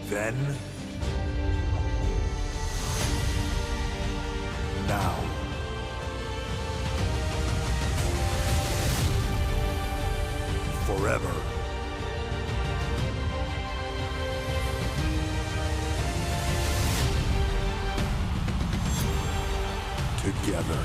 Then, now, forever. Together.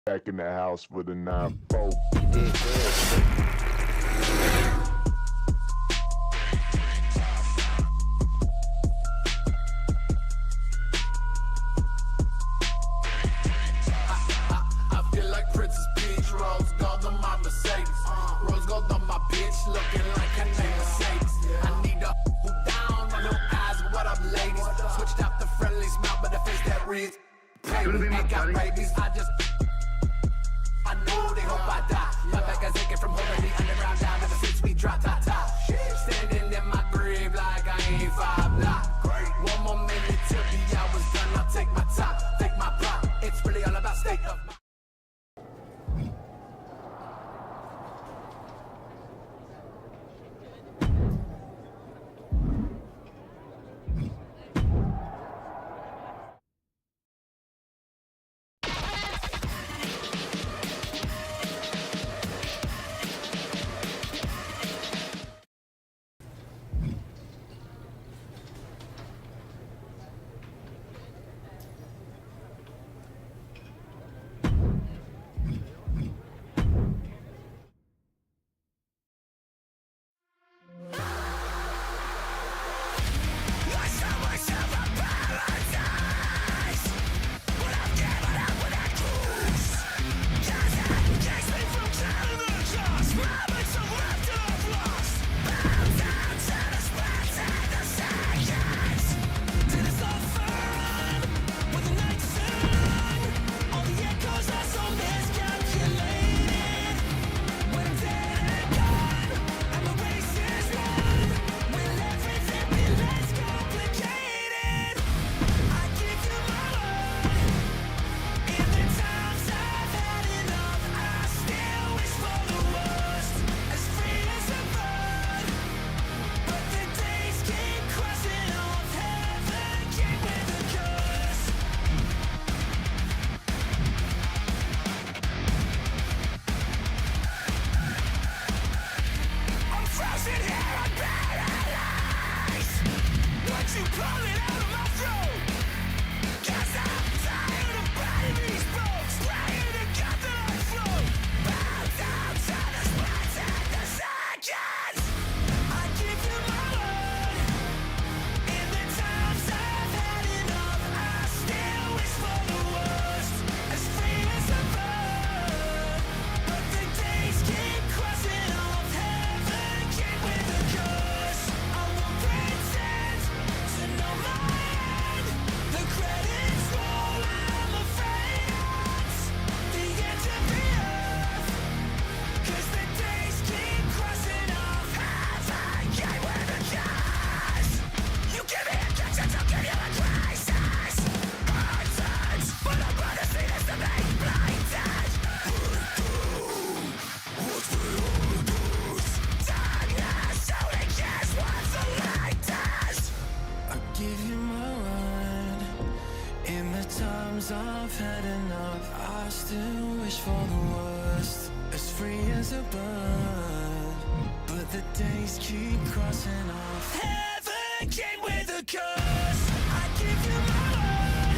Back in the house with a 9-4. I feel like Princess Peach, rose gold on my Mercedes, rose gold on my bitch, looking like her name Mercedes. I need a who down, no eyes, what up ladies? Switched out the friendly smile, but the face that reads, baby, ain't got babies. I know they hope I die. My back is aching from holding the underground down ever since we dropped top. Standing in my grave like I ain't 5 block. One more minute till the hour's done. I'll take my time, take my pride. It's really all about state of mind. I've had enough. I still wish for the worst, as free as a bird, but the days keep crossing off. Heaven heaven came with a curse. I give you my word.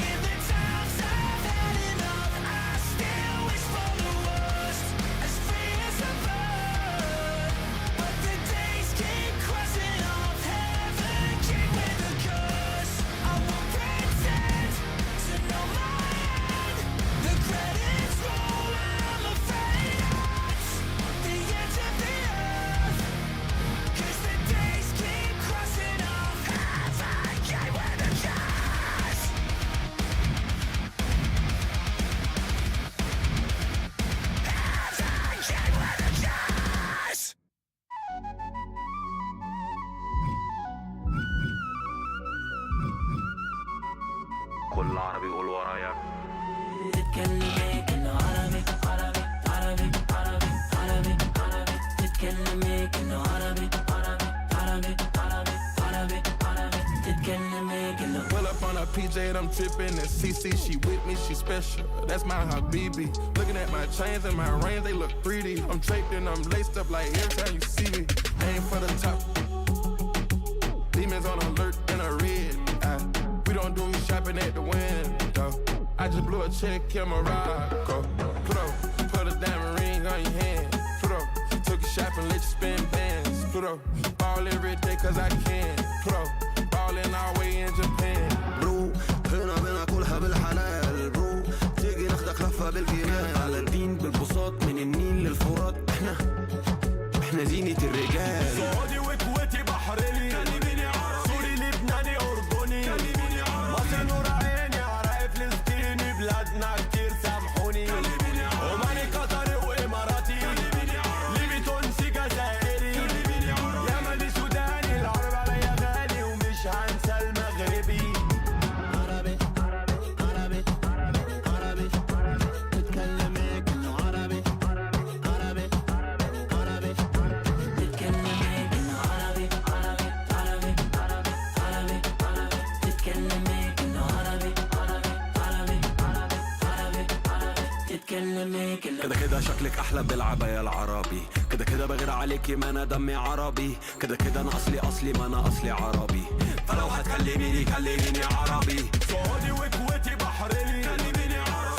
In the times I've had enough, I still wish for the worst. As free as a bird, but the days keep crossing off. Heaven came with a curse. I won't pretend to know my end. The credits roll, I'm afraid it's the end of the earth. 'Cause the days keep crossing off. Heaven came with a curse. Heaven came with a curse. كل عربي قول ورايا. تتكلمي كأنه عربي عربي عربي عربي عربي عربي. تتكلمي كأنه عربي عربي عربي عربي عربي عربي. تتكلمي كأنه. Well up on her PJ and I'm tripping. And CC, she with me, she special. That's my Habibi. Looking at my chains and my rings, they look pretty. I'm draped and I'm laced up like every time you see me. Aim for the top. Demons on alert in a red eye. We don't do shopping at the window. I just blew a check in Morocco. Pluto, put a diamond ring on your hand. Pluto, took a shopping, let you spend bands. Pluto, ball every day cause I can. Pluto, ballin' all way in Japan. برو هنا بناكلها بالحلال برو تيجي ناخدك لفة بالجمال على الدين بالبساط من النيل للفرات احنا زينة الرجال سعودي وكويتي بحريني سوري لبناني أردني مصر نور عيني عراقي فلسطيني بلادنا كتير سامحوني عماني قطري وإماراتي ليبي تونسي جزائري يمني سوداني العرب عليا غالي ومش هنسى المغربي عربي عربي عربي عربي تتكلمي كأنه عربي عربي عربي تتكلمي كأنه عربي عربي عربي عربي عربي عربي. تتكلمي كأنه عربي عربي عربي عربي عربي عربي. تتكلمي كأنه. كده كده شكلك احلى بالعباية العربي كده كده بغير عليكي ما انا دمي عربي كده كده انا اصلي ما انا اصلي عربي فلو هتكلميني كلميني عربي سعودي وكويتي بحريني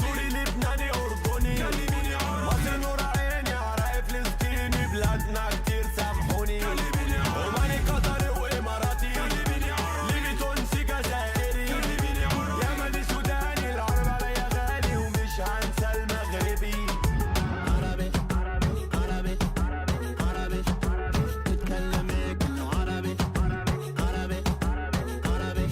سوري لبناني أردني مصر نور عيني عراقي فلسطيني بلادنا كتير سامحوني عماني قطري وإماراتي ليبي تونسي جزائري يمني سوداني العرب عليا غالي ومش هنسى المغربي عربي عربي عربي تتكلمي كأنه عربي عربي عربي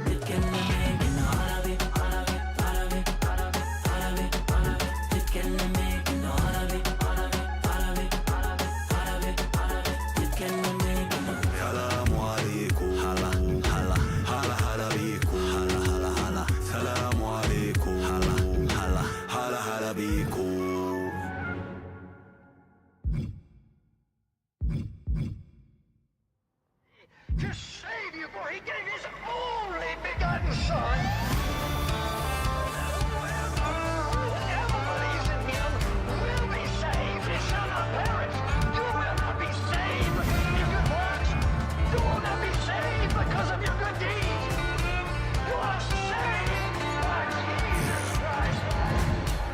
تتكلمي كأنه عربي عربي عربي عربي عربي عربي. تتكلمي كأنه عربي عربي عربي عربي عربي عربي. تتكلمي كأنه. سلام عليكم هلا هلا هلا هلا بيكم هلا هلا هلا سلام عليكم هلا هلا هلا هلا بيكم To save you, boy, he gave his only begotten son. Whoever believes in him will be saved. He shall not perish. You will not be saved because of your good works. You will not be saved because of your good deeds. You are saved by Jesus Christ.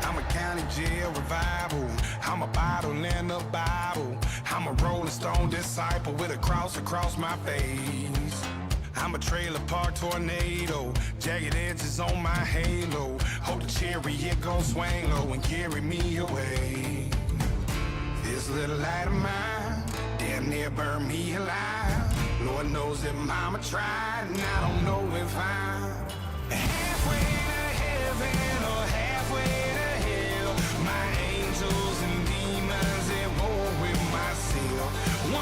I'm a county jail revival. I'm a bottle in the Bible. I'm a Rolling Stone disciple with a cross across my face. I'm a trailer park tornado, jagged edges on my halo. Hope the chariot gon' swing low and carry me away. This little light of mine damn near burned me alive. Lord knows that mama tried, and I don't know if I'm halfway to heaven or halfway to hell. My angels and demons at war with myself.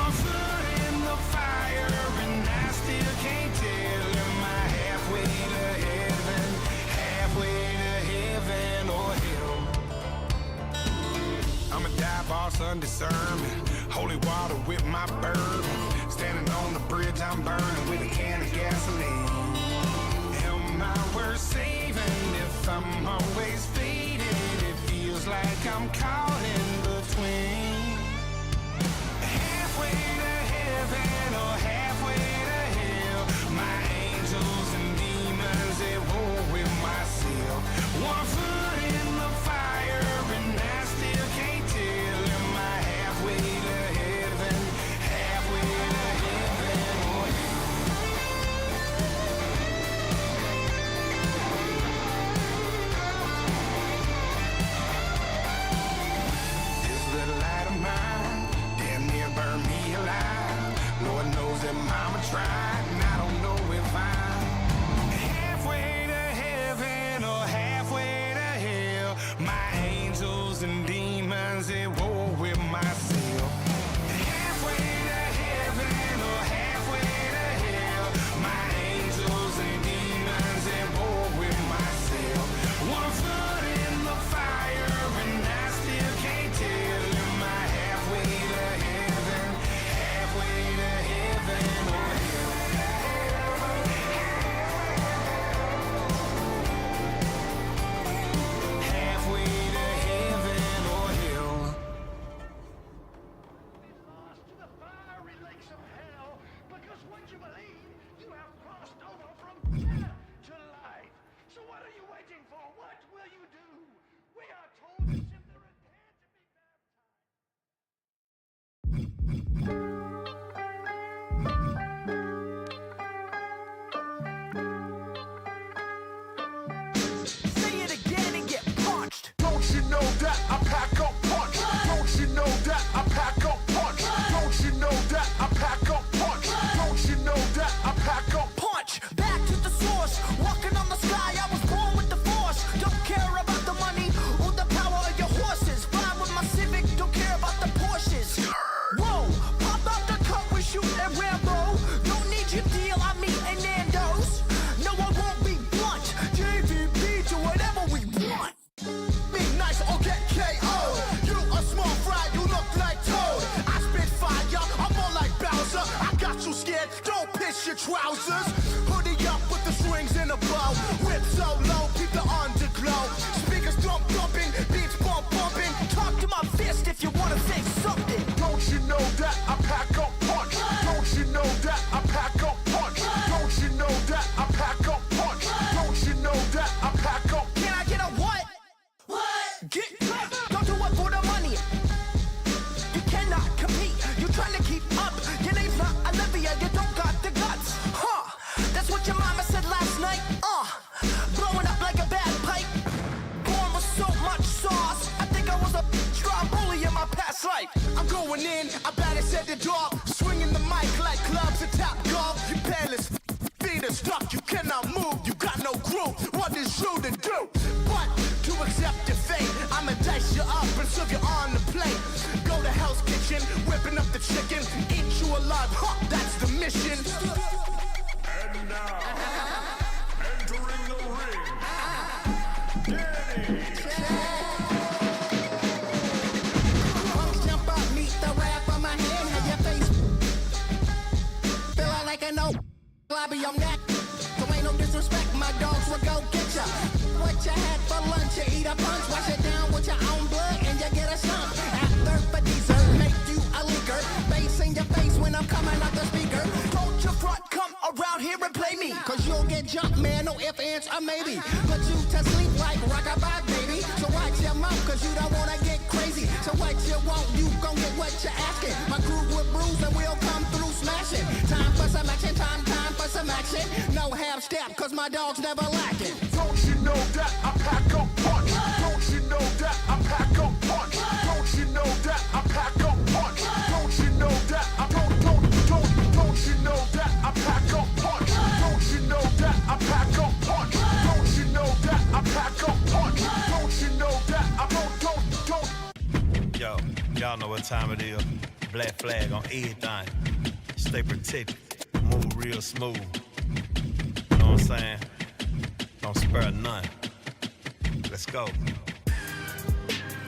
One foot in the fire and I still can't tell. Am I halfway to heaven, halfway to heaven or hell? I'm a dive boss undiscernment, holy water with my bourbon. Standing on the bridge I'm burning with a can of gasoline. Am I worth saving if I'm always faded? It feels like I'm caught in between. Halfway to heaven or halfway demons at war with myself. One foot in the fire and I still can't tell. Am I halfway to heaven? Halfway to heaven or this little light of mine damn near burned me alive. Lord knows that mama tried, and I don't know if I'm halfway to heaven or halfway to hell. My angels and demons at war with myself. Halfway to heaven or halfway to hell. My angels and demons at war with myself. One foot in the fire and I still can't tell. Am I halfway to heaven? Halfway to heaven or halfway to heaven or hell. Lost to the fiery lakes of hell, because what you believe, you have crossed over from death to life. So what are you waiting for? What will you do? We are told it's if they repent to be baptized. Say it again and get punched. Don't you know that I pack up punch? Don't you know that I pack up punch? Don't you know that I pack up punch? Don't you know that I pack up Punch, back to the source. Walking on the sky, I was born with the force. Don't care about the money or the power of your horses. Fly with my Civic, don't care about the Porsches. Whoa, pop out the cut, we shoot at Rambo. Don't need your deal, I'm eating Nando's. No, I won't be blunt. JVP to whatever we want. Be nice or get KO. You a small fry, you look like Toad. I spit fire, I'm more like Bowser. I got you scared, don't piss your trousers. Hoodie up with the strings in a bow. Whip so low, keep the underglow. Speakers thumping, beats bumping. Talk to my fist if you wanna say something. Don't you know that I pack up punch? Don't you know that I pack up punch? Don't you know that I pack up punch? Don't you know that I pack up? Can I get a what? What? Get don't do it for the money. You cannot compete. You trying to keep up. Your name's not Olivia. You don't got the guts. Huh? That's what your mama said last night. Blowing up like a bad pipe. Born with so much sauce. I think I was a Stromboli in my past life. I'm going in, I better set the door. Swinging the mic like clubs at Top Golf. You palace feet are stuck, you cannot move. You got no groove, what is you to do? But to accept your fate, I'ma dice you up and serve you on the plate. Go to Hell's Kitchen, whipping up the chicken. Eat you alive, that's the mission. And now, entering the ring, Danny. Punks jump up, meet the rap on my hand. Have your face feeling like a no lobby on that. So ain't no disrespect, my dogs will go get ya. What you had for lunch, you eat a punch. Wash it down with your own blood and you get a slump. After for dessert, make you a leaker. Bass in your face when I'm coming out the speaker. Don't your front come around here and play me. Cause you'll get jumped, man, no ifs, ands, or maybe. Put you to sleep like rockabye, baby. So watch your mouth, cause you don't wanna get crazy. So what you want, you gon' get what you're asking. My crew will bruise and we'll come through smashing. Time for some action, time for some action. No half step, cause my dog's never lacking. Don't you know that I pack up punch? Don't you know that I pack up punch? Don't you know that I pack up punch? Don't you know that I don't you know that I pack up punch? Don't you know that I pack up punch? Don't you know that I pack up punch? Don't you know that I don't Yo, y'all know what time it is. Black flag on everything. Stay protected. Move real smooth. You know what I'm saying? Don't spare none. Let's go.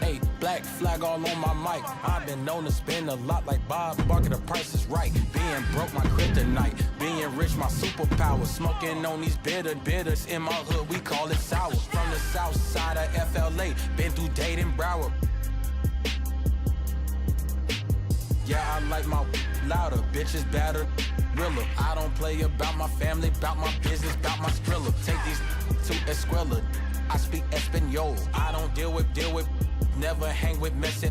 Hey, black flag all on my mic. I've been known to spend a lot like Bob Barker, the price is right. Being broke, my kryptonite. Being rich, my superpower. Smoking on these bitters. In my hood, we call it sour. From the south side of FLA. Been through Dade and Broward. Yeah, I like my louder, bitches better. Realer. I don't play about my family, about my business, about my skrilla. Take these to Esquilla. I speak Espanol. I don't deal with, never hang with Messi.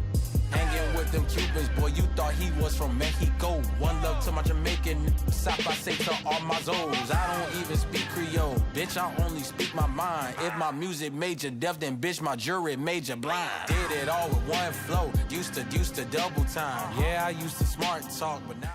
Hanging with them Cubans, boy, you thought he was from Mexico. One love to my Jamaican, South I say to all my Zoes. I don't even speak Creole, bitch, I only speak my mind. If my music made you deaf, then bitch, my jury made you blind. Did it all with one flow, used to double time. Yeah, I used to smart talk, but now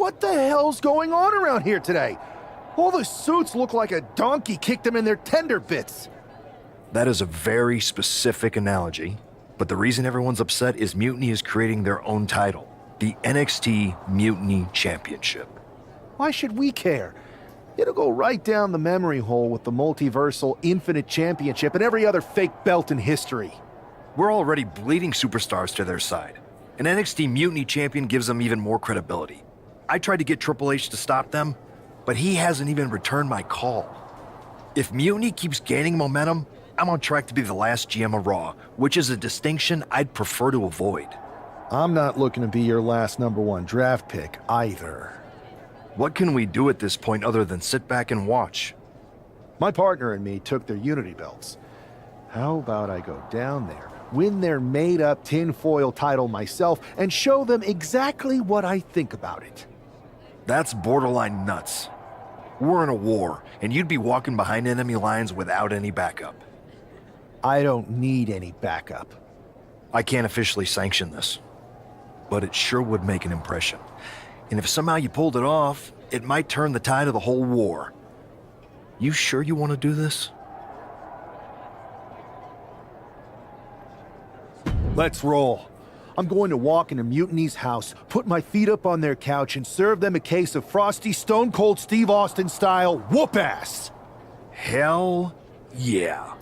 What the hell's going on around here today? All the suits look like a donkey kicked them in their tender bits. That is a very specific analogy, but the reason everyone's upset is Mutiny is creating their own title, the NXT Mutiny Championship. Why should we care? It'll go right down the memory hole with the multiversal Infinite Championship and every other fake belt in history. We're already bleeding superstars to their side. An NXT Mutiny champion gives them even more credibility. I tried to get Triple H to stop them, but he hasn't even returned my call. If Mutiny keeps gaining momentum, I'm on track to be the last GM of Raw, which is a distinction I'd prefer to avoid. I'm not looking to be your last #1 draft pick either. What can we do at this point other than sit back and watch? My partner and me took their Unity belts. How about I go down there, win their made-up tinfoil title myself, and show them exactly what I think about it? That's borderline nuts. We're in a war, and you'd be walking behind enemy lines without any backup. I don't need any backup. I can't officially sanction this, but it sure would make an impression. And if somehow you pulled it off, it might turn the tide of the whole war. You sure you want to do this? Let's roll. I'm going to walk into Mutiny's house, put my feet up on their couch, and serve them a case of frosty Stone Cold Steve Austin style whoop-ass. Hell yeah.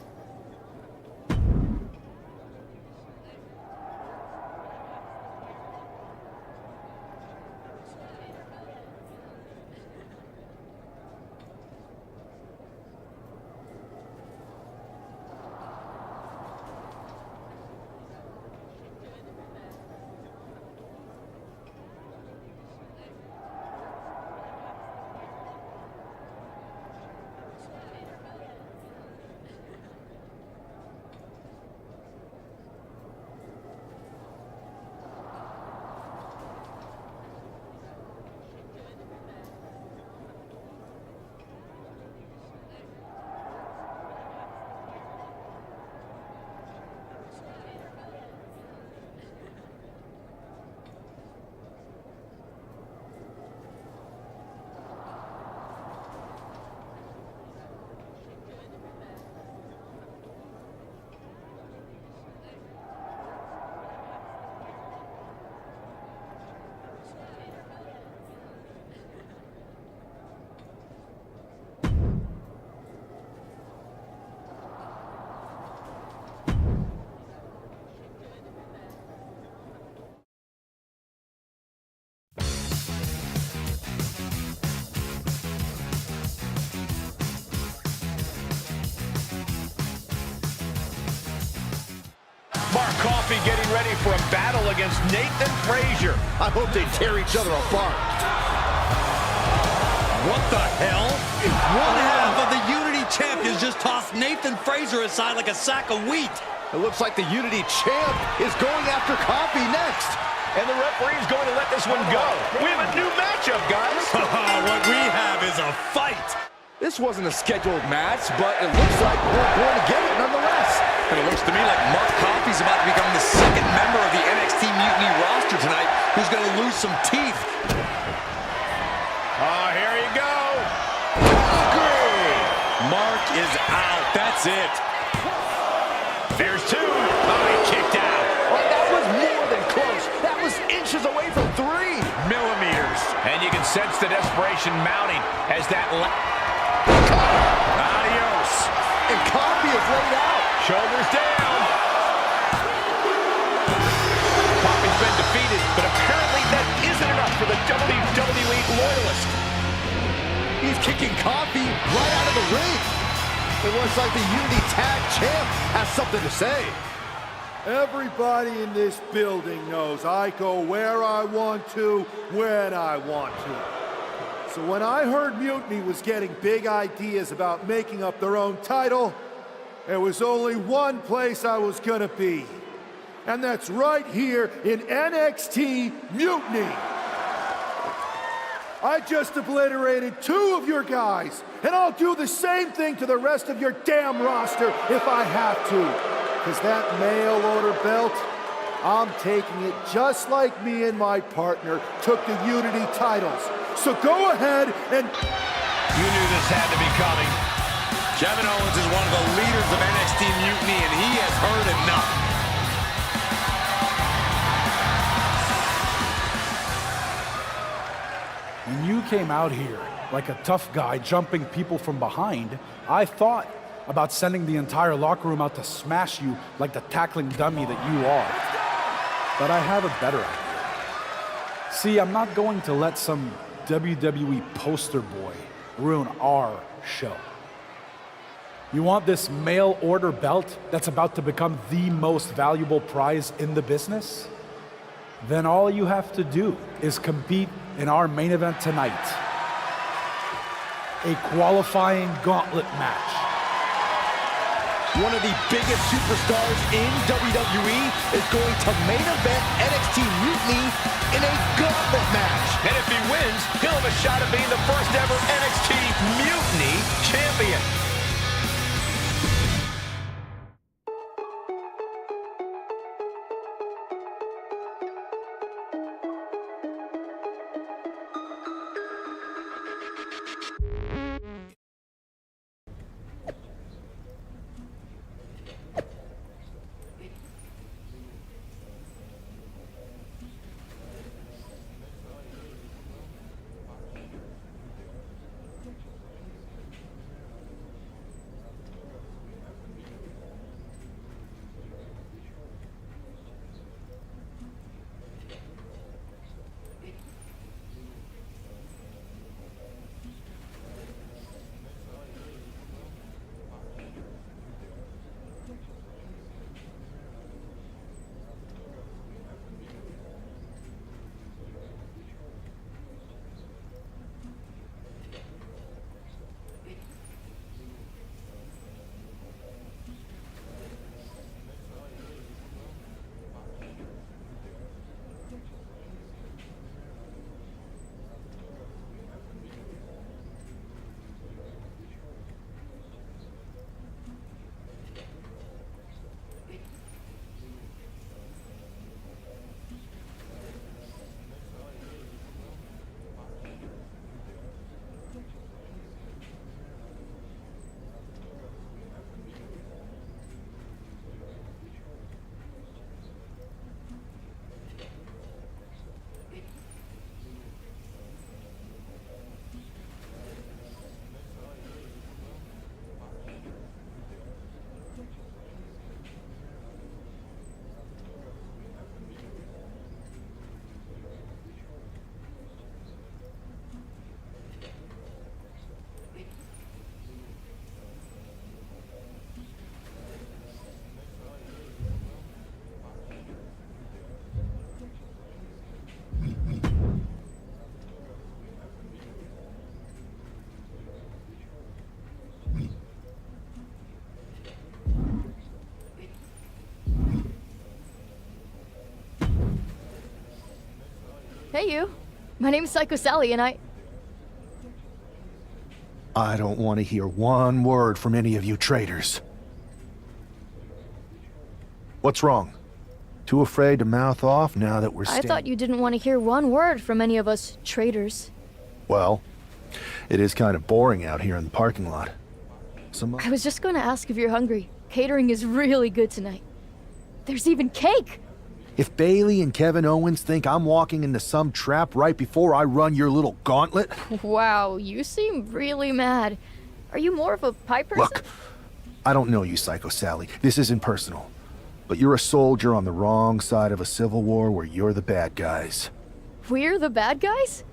Mark Coffey getting ready for a battle against Nathan Frazier. I hope they tear each other apart. What the hell? One half of the Unity champions just tossed Nathan Frazier aside like a sack of wheat. It looks like the Unity champ is going after Coffey next. And the referee's going to let this one go. We have a new matchup, guys. What we have is a fight. This wasn't a scheduled match, but it looks like we're going to get it nonetheless. And it looks to me like Mark Coffey's about to become the second member of the NXT Mutiny roster tonight who's going to lose some teeth. Oh, here you go. Mark is out. That's it. There's two. Oh, he kicked out. Oh, that was more than close. That was inches away from 3 millimeters. And you can sense the desperation mounting as that... Adios. And Coffey is laid out. Shoulders down. Coffey's been defeated, but apparently that isn't enough for the WWE loyalist. He's kicking Coffey right out of the ring. It looks like the Unity Tag Champ has something to say. Everybody in this building knows I go where I want to, when I want to. So when I heard Mutiny was getting big ideas about making up their own title, there was only one place I was gonna be. And that's right here in NXT Mutiny. I just obliterated 2 of your guys, and I'll do the same thing to the rest of your damn roster if I have to. Because that mail order belt, I'm taking it just like me and my partner took the Unity titles. So go ahead and... You knew this had to be coming. Kevin Owens is one of the leaders of NXT Mutiny, and he has heard enough. When you came out here like a tough guy jumping people from behind, I thought about sending the entire locker room out to smash you like the tackling dummy that you are. But I have a better idea. See, I'm not going to let some WWE poster boy ruin our show. You want this mail order belt that's about to become the most valuable prize in the business? Then all you have to do is compete in our main event tonight. A qualifying gauntlet match. One of the biggest superstars in WWE is going to main event NXT Mutiny in a gauntlet match. And if he wins, he'll have a shot at being the first ever NXT Mutiny champion. Hey, you. My name's Psycho Sally, and I don't want to hear one word from any of you traitors. What's wrong? Too afraid to mouth off now that we're I thought you didn't want to hear one word from any of us traitors. Well, it is kind of boring out here in the parking lot. I was just going to ask if you're hungry. Catering is really good tonight. There's even cake! If Bailey and Kevin Owens think I'm walking into some trap right before I run your little gauntlet... Wow, you seem really mad. Are you more of a pie person? Look, I don't know you, Psycho Sally. This isn't personal. But you're a soldier on the wrong side of a civil war where you're the bad guys. We're the bad guys?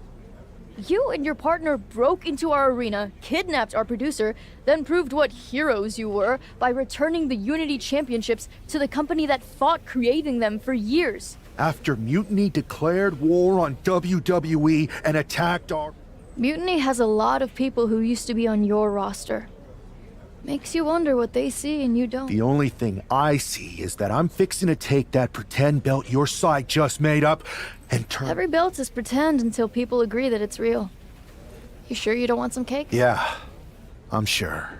You and your partner broke into our arena, kidnapped our producer, then proved what heroes you were by returning the Unity Championships to the company that fought creating them for years. After Mutiny declared war on WWE and attacked our... Mutiny has a lot of people who used to be on your roster. Makes you wonder what they see and you don't. The only thing I see is that I'm fixing to take that pretend belt your side just made up and turn... Every belt is pretend until people agree that it's real. You sure you don't want some cake? Yeah, I'm sure.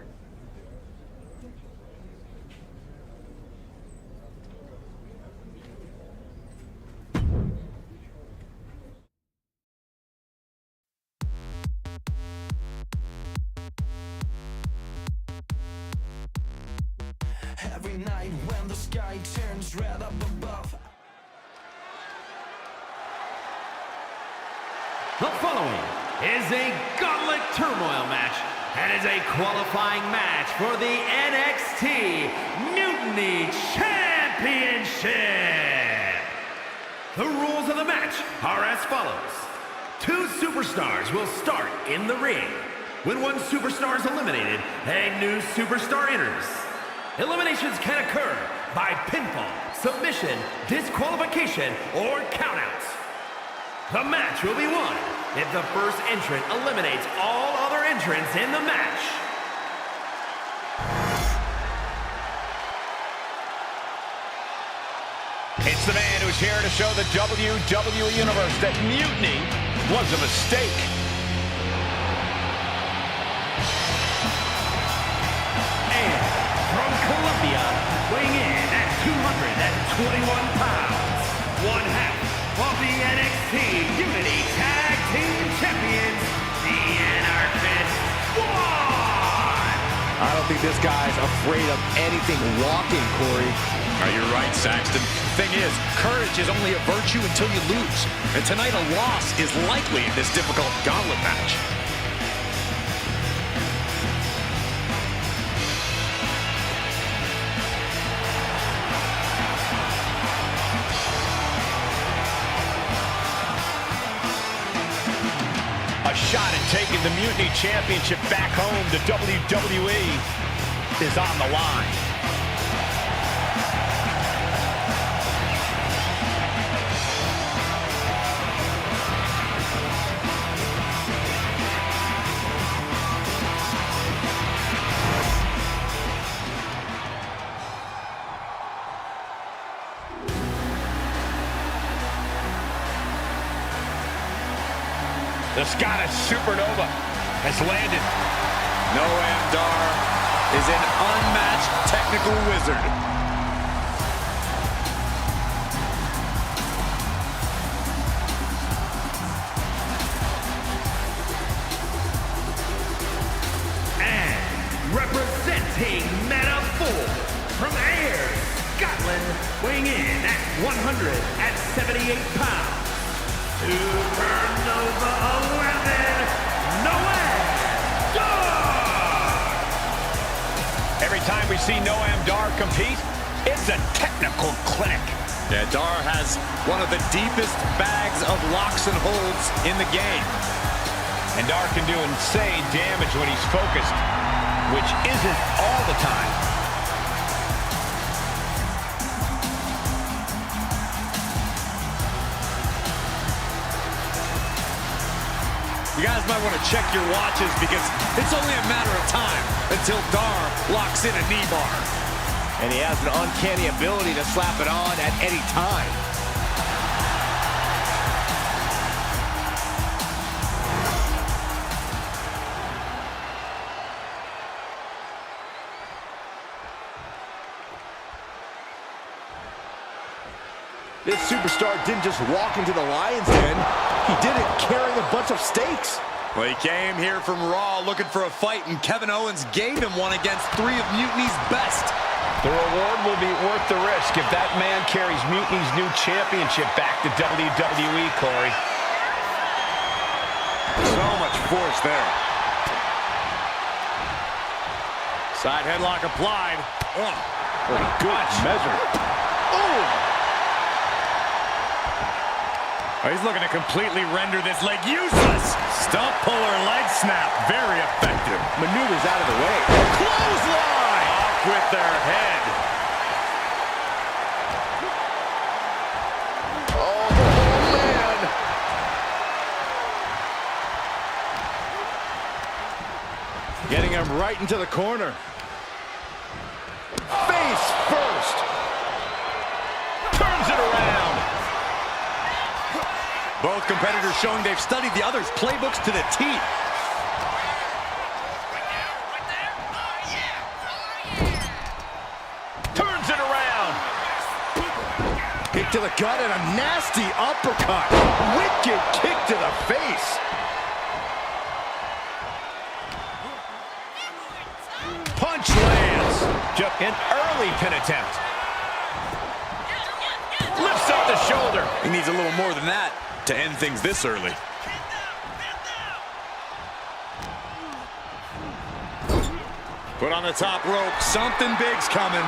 night when the sky turns red up above. The following is a Gauntlet Turmoil match and is a qualifying match for the NXT Mutiny Championship. The rules of the match are as follows. 2 superstars will start in the ring. When one superstar is eliminated, a new superstar enters. Eliminations can occur by pinfall, submission, disqualification, or countouts. The match will be won if the first entrant eliminates all other entrants in the match. It's the man who's here to show the WWE Universe that mutiny was a mistake. And from Colombia, weighing in at 221 pounds, one half of the NXT Unity Tag Team Champions, the Anarchist Squad. I don't think this guy's afraid of anything walking, Corey. Are you right, Saxton? Thing is, courage is only a virtue until you lose. And tonight a loss is likely in this difficult gauntlet match. A shot at taking the Mutiny Championship back home to WWE is on the line. The Scottish Supernova has landed. Noam Dar is an unmatched technical wizard. And representing Meta-4 from Ayr, Scotland, weighing in at 178 pounds. Supernova 11, Noam Dar! Every time we see Noam Dar compete, it's a technical clinic. Yeah, Dar has one of the deepest bags of locks and holds in the game. And Dar can do insane damage when he's focused, which isn't all the time. You guys might want to check your watches because it's only a matter of time until Dar locks in a knee bar. And he has an uncanny ability to slap it on at any time. This superstar didn't just walk into the Lion's Den. He did it carrying a bunch of stakes. Well, he came here from Raw looking for a fight, and Kevin Owens gave him one against 3 of Mutiny's best. The reward will be worth the risk if that man carries Mutiny's new championship back to WWE, Corey. So much force there. Side headlock applied. Oh, for a good measure. Oh! He's looking to completely render this leg useless. Stump puller leg snap. Very effective. Maneuvers out of the way. Clothesline! Off with their head. Oh, man. Getting him right into the corner. Face first. Turns it around. Both competitors showing they've studied the other's playbooks to the teeth. Turns it around. Kick to the gut and a nasty uppercut. Wicked kick to the face. Punch lands. Just an early belly pin attempt. Lifts up the shoulder. He needs a little more than that to end things this early. Put on the top rope. Something big's coming.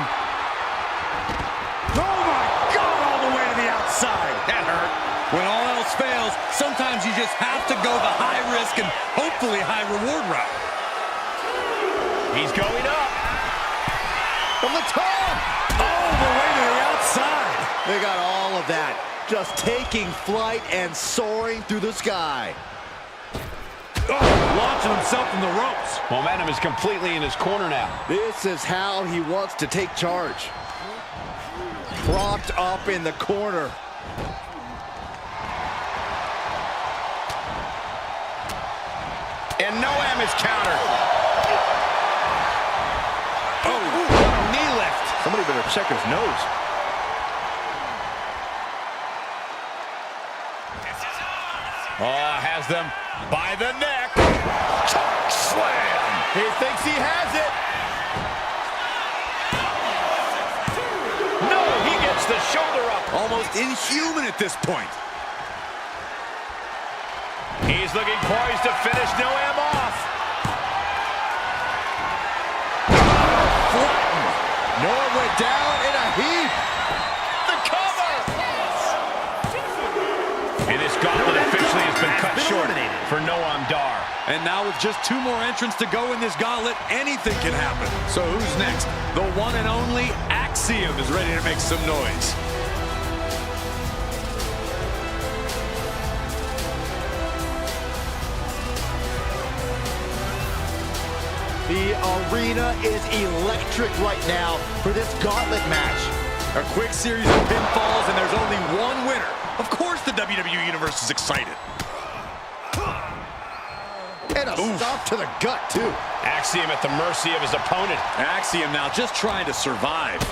Oh my God, all the way to the outside. That hurt. When all else fails, sometimes you just have to go the high risk and hopefully high reward route. He's going up. From the top. All the way to the outside. They got all of that. Just taking flight and soaring through the sky. Launching himself from the ropes. Momentum is completely in his corner now. This is how he wants to take charge. Propped up in the corner. And Noam is countered. Oh, what a knee lift. Somebody better check his nose. Oh, has them by the neck. Choke slam. He thinks he has it. No, he gets the shoulder up. Almost inhuman at this point. He's looking poised to finish Noam off. Flattened. Noam went down in a heap. The cover. And this gauntlet officially has been cut short for Noam Dar. And now with just 2 more entrants to go in this gauntlet, anything can happen. So who's next? The one and only Axiom is ready to make some noise. The arena is electric right now for this gauntlet match. A quick series of pinfalls, and there's only one winner. Of course the WWE Universe is excited. And a stop to the gut, too. Axiom at the mercy of his opponent. Axiom now just trying to survive.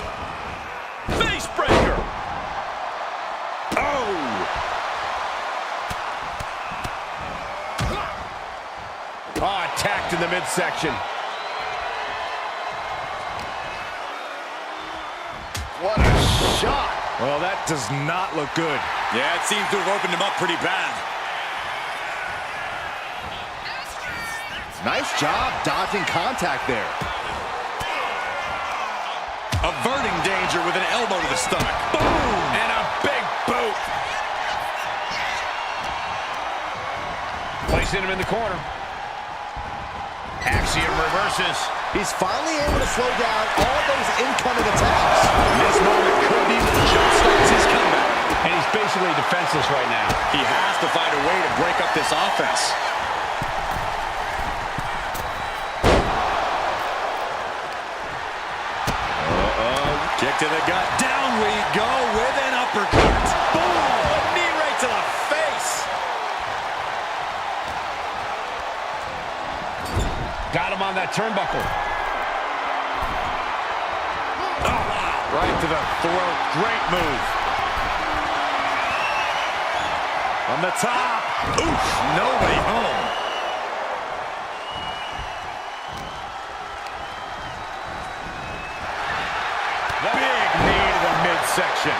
Face breaker. Oh! Oh, attacked in the midsection. What a shot. Well, that does not look good. Yeah, it seems to have opened him up pretty bad. Nice job dodging contact there. Averting danger with an elbow to the stomach. Boom! And a big boot. Placing him in the corner. Axiom reverses. He's finally able to slow down all those incoming attacks. This moment could be what jumpstarts his comeback. And he's basically defenseless right now. He has to find a way to break up this offense. Kick to the gut. Down we go with an uppercut. Boom! A knee right to the face. Got him on that turnbuckle. Oh, wow. Right to the throat. Great move. On the top. Oof. Nobody home. Big knee to the midsection.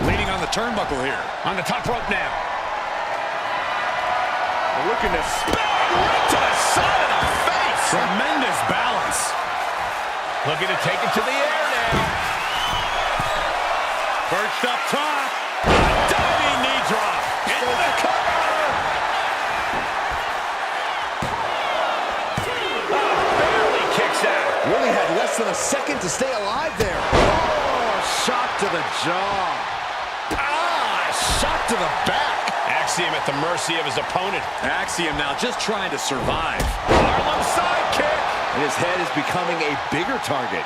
Leaning on the turnbuckle here. On the top rope now. Looking to spin right to the side of the face. Tremendous balance. Looking to take it to the air now. Perched up top. Diving knee drop. Into the cover. Barely kicks out. Really had less than a second to stay alive there. Oh, shot to the jaw. Shot to the back. Axiom at the mercy of his opponent. Axiom now just trying to survive. Harlem sidekick. And his head is becoming a bigger target.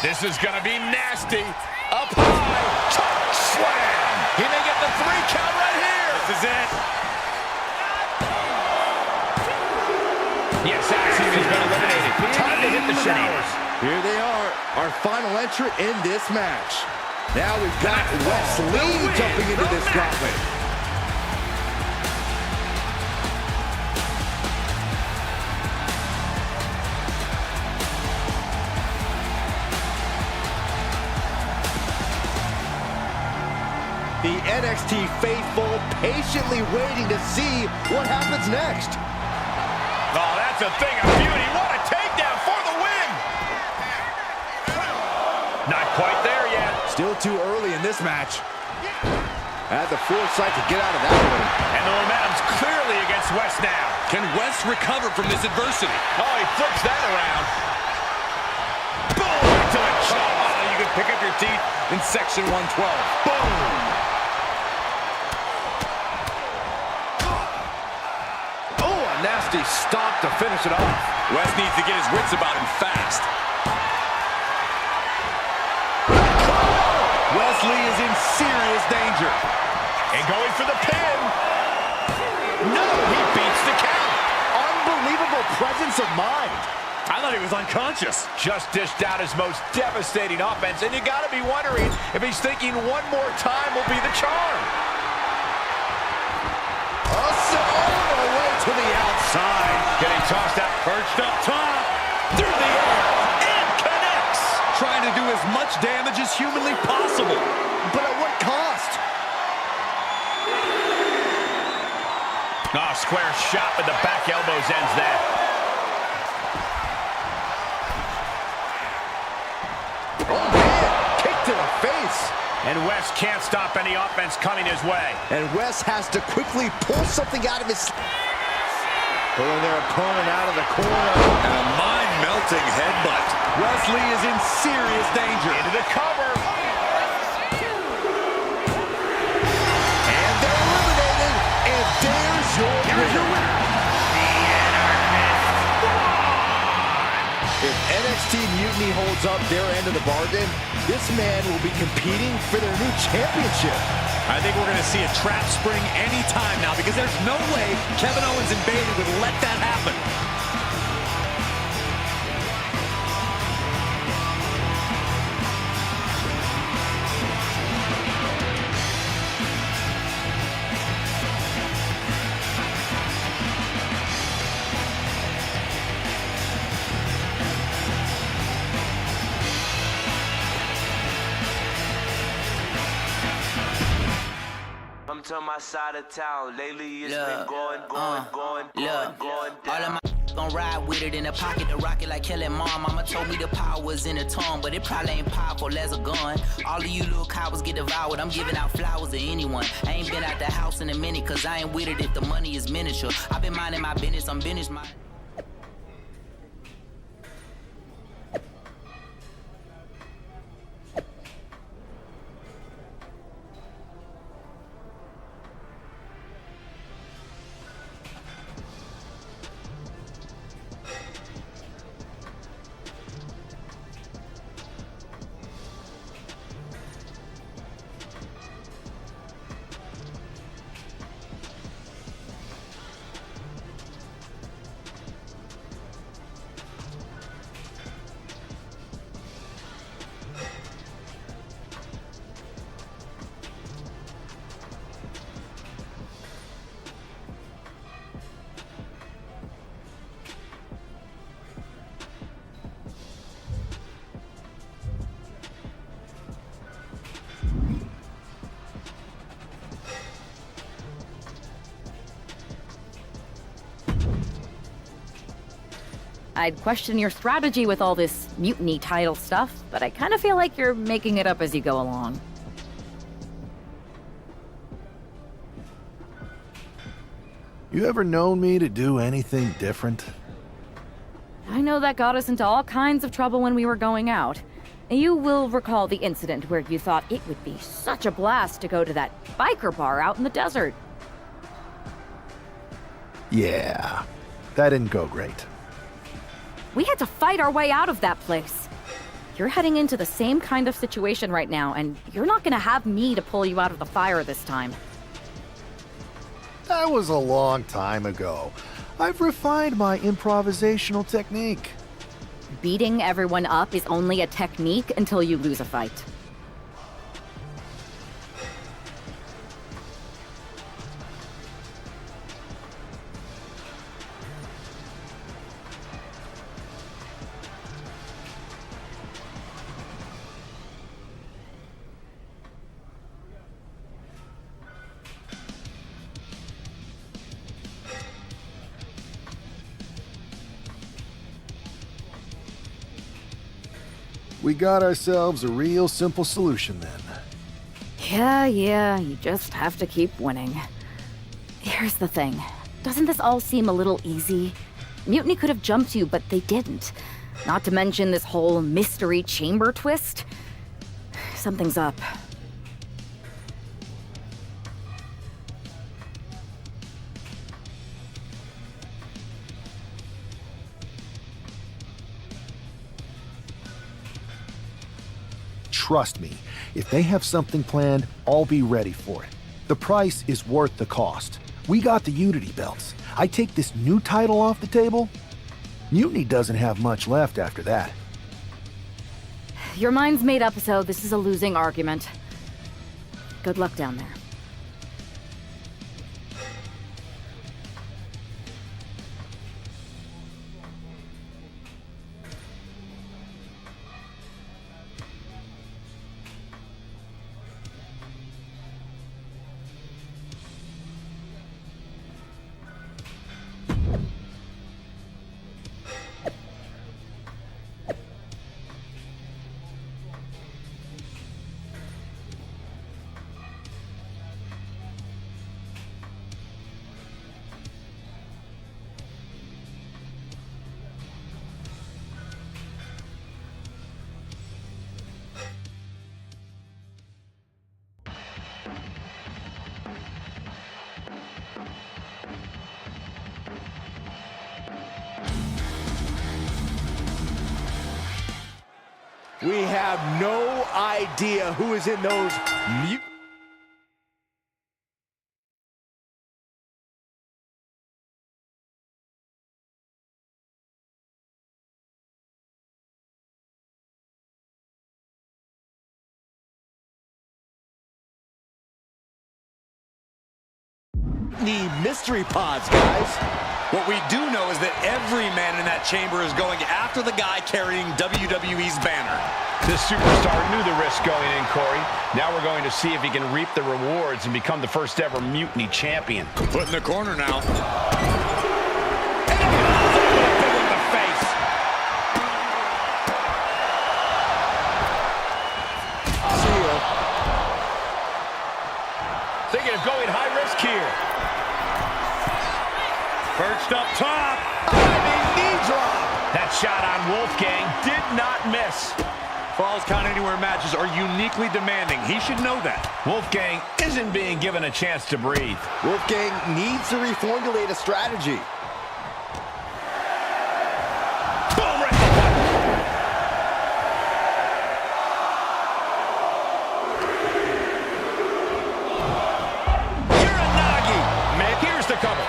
This is going to be nasty. Up high. Choke slam. He may get the 3 count right here. This is it. Yes, Axiom has been eliminated. Time to hit the showers. Here they are, our final entrant in this match. Now we've got Wes Lee jumping into this gauntlet. The NXT faithful patiently waiting to see what happens next. Oh, that's a thing of beauty. What a takedown for the win! Not quite there yet. Still too early in this match. Had the foresight to get out of that one. And the momentum's clearly against Wes now. Can Wes recover from this adversity? Oh, he flips that around. Boom! To the jaw. Oh, you can pick up your teeth in section 112. Boom! Nasty stop to finish it off. Wes needs to get his wits about him fast. Wesley is in serious danger. And going for the pin. No, he beats the count. Unbelievable presence of mind. I thought he was unconscious. Just dished out his most devastating offense, and you got to be wondering if he's thinking one more time will be the charm. To the outside. Getting tossed out. Perched up top. Through the air. And connects. Trying to do as much damage as humanly possible. But at what cost? Oh, square shot with the back elbows ends that. Oh, man. Kick to the face. And Wes can't stop any offense coming his way. And Wes has to quickly pull something out of his... Pulling their opponent out of the corner. And a mind-melting headbutt. Wesley is in serious danger. Into the cover. And they're eliminated. And there's your winner. If NXT Mutiny holds up their end of the bargain, this man will be competing for their new championship. I think we're going to see a trap spring any time now because there's no way Kevin Owens and Bayley would let that happen. Come to my side of town. Lately it's been going. All of my gon' ride with it in the pocket, the rocket like Kelly Mom. Mama told me the power was in the tongue, but it probably ain't powerful as a gun. All of you little cowards get devoured. I'm giving out flowers to anyone. I ain't been out the house in a minute, cause I ain't with it if the money is miniature. I've been minding my business, I'm business minded. I'd question your strategy with all this mutiny title stuff, but I kind of feel like you're making it up as you go along. You ever known me to do anything different? I know that got us into all kinds of trouble when we were going out. You will recall the incident where you thought it would be such a blast to go to that biker bar out in the desert. Yeah, that didn't go great. We had to fight our way out of that place. You're heading into the same kind of situation right now, and you're not gonna have me to pull you out of the fire this time. That was a long time ago. I've refined my improvisational technique. Beating everyone up is only a technique until you lose a fight. We got ourselves a real simple solution then. Yeah, you just have to keep winning. Here's the thing. Doesn't this all seem a little easy? Mutiny could have jumped you, but they didn't. Not to mention this whole mystery chamber twist. Something's up. Trust me, if they have something planned, I'll be ready for it. The price is worth the cost. We got the Unity belts. I take this new title off the table, Mutiny doesn't have much left after that. Your mind's made up, so this is a losing argument. Good luck down there. We have no idea who is in those mystery pods, guys. What we do know is that every man in that chamber is going after the guy carrying WWE's banner. This superstar knew the risk going in, Corey. Now we're going to see if he can reap the rewards and become the first ever Mutiny champion. Put in the corner now. Thinking of going high risk here. Perched up top. Knee drop. That shot on Wolfgang did not miss. Falls Count Anywhere matches are uniquely demanding. He should know that. Wolfgang isn't being given a chance to breathe. Wolfgang needs to reformulate a strategy. Boom, right in the button. Uranagi. Here's the cover.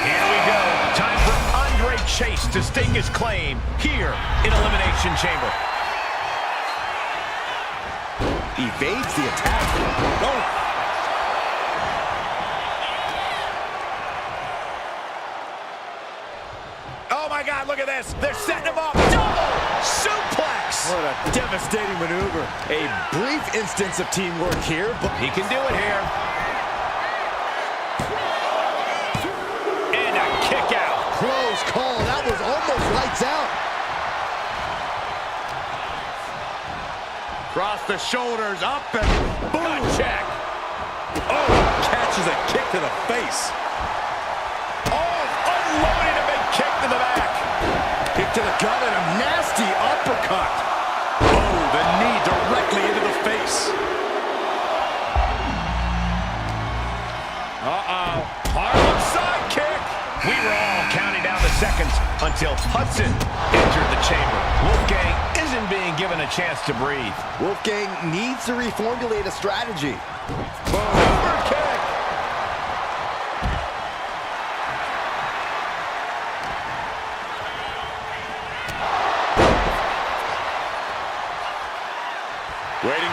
Here we go. Time for Andre Chase to stake his claim here in Elimination Chamber. Evades the attack. Oh my God, look at this. They're setting him up. Double suplex. What a devastating maneuver. A brief instance of teamwork here, but he can do it here. And a kick out. Close call. That was almost lights out. Cross the shoulders, up and boom. Check. Oh, catches a kick to the face. Oh, unloading a big kick to the back. Kick to the gut and a nasty uppercut. Oh, the knee directly into the face. Uh-oh. Harlem sidekick. We were all counting down the seconds until Hudson entered the chamber. Wolfgang isn't being given a chance to breathe. Wolfgang needs to reformulate a strategy. Super kick.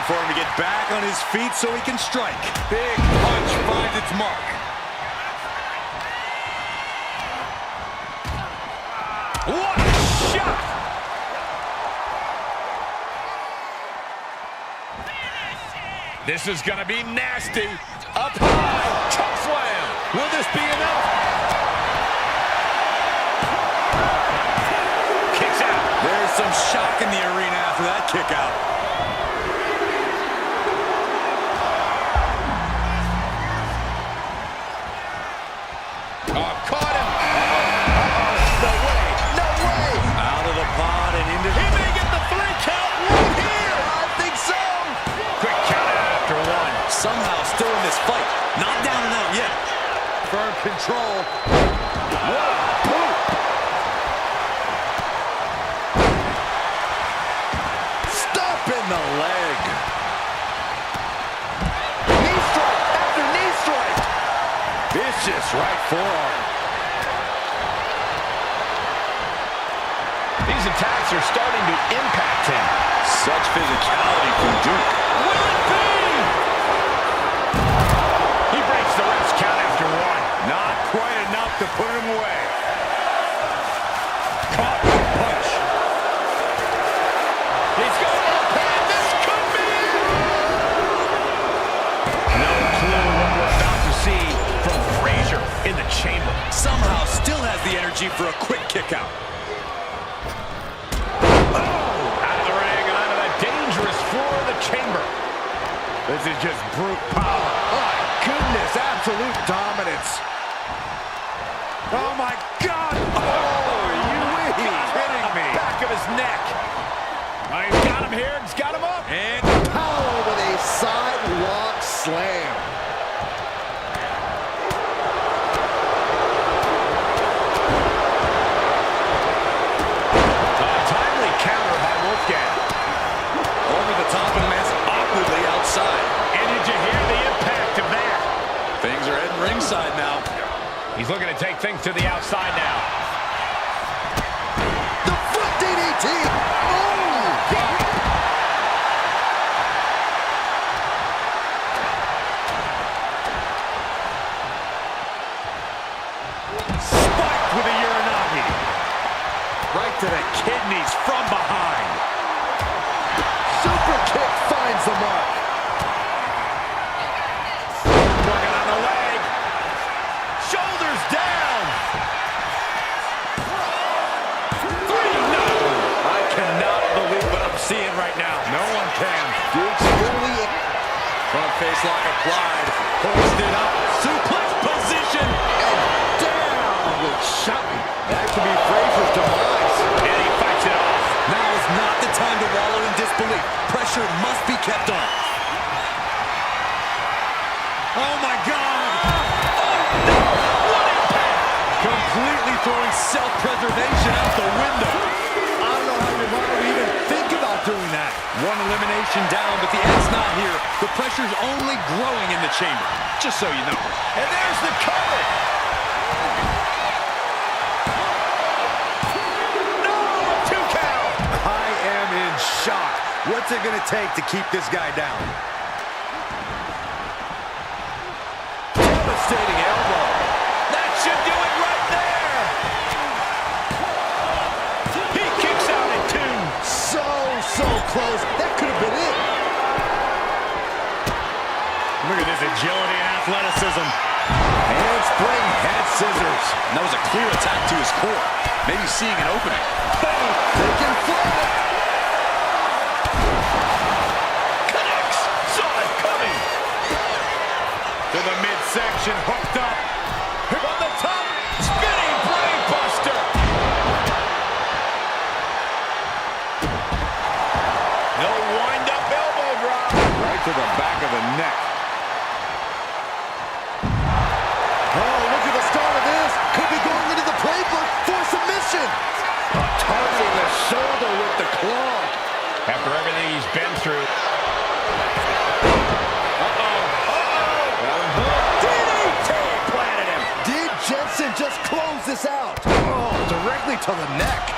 for him to get back on his feet so he can strike. Big punch finds its mark. What a shot! This is gonna be nasty. Up high, choke slam. Will this be enough? Kicks out. There's some shock in the arena after that kick out. Oh, caught him. No way. No way. Out of the pod and into... He may get the 3 count right here. I think so. Quick count out after 1. Somehow still in this fight. Not down and out yet. Firm control. What a boot. Stop in the leg. Knee strike after knee strike. Vicious right forearm. These attacks are starting to impact him. Such physicality from Duke. Will it be? He breaks the ref's count after 1. Not quite enough to put him away. Caught with a punch. He's got a pin. This could be it. No clue what we're about to see from Frazier in the chamber. Somehow still has the energy for a quick kick out. Out of the ring and onto the dangerous floor of the chamber. This is just brute power. My goodness, absolute dominance. Oh my God! Oh, you kidding me? Back of his neck. Oh, he's got him here. He's got him up. And Power with a sidewalk slam. Timely counter by Wolfgang. over the top and lands awkwardly outside. And did you hear the impact of that? Things are heading ringside now. He's looking to take things to the outside now. The foot DDT. Oh, God. Spiked with a Uranagi. Right to the kidneys from behind. Super kick finds the mark. Working on the leg. Shoulders down. 3, no. I cannot believe what I'm seeing right now. No one can. Duke's fully in. Front face lock applied. Hoisted up. Suplex position. And down with shouting. That could be Frazier's demise. And he fights it off. Now is not the time to wallow in disbelief. Pressure must be kept on. Oh my God! Oh no! What impact! Completely throwing self-preservation out the window. I don't know how your mind would even think about doing that. One elimination down, but the end's not here. The pressure's only growing in the chamber. Just so you know. And there's the cover. No! 2 count. I am in shock. What's it going to take to keep this guy down? Devastating elbow. That should do it right there. He kicks out at 2. So close. That could have been it. Look at this agility and athleticism. Handspring head scissors. And that was a clear attack to his core. Maybe seeing an opening. Boom! Taking flight. Connects. Saw it coming. To the midsection, hooked up. From the top, spinning brain buster. No wind-up elbow drop. Right to the back of the neck. Oh, look at the start of this. Could be going into the playbook for submission. Targeting the shoulder with the claw. After everything he's been through. DDT planted him. Did Jensen just close this out? Oh, directly to the neck.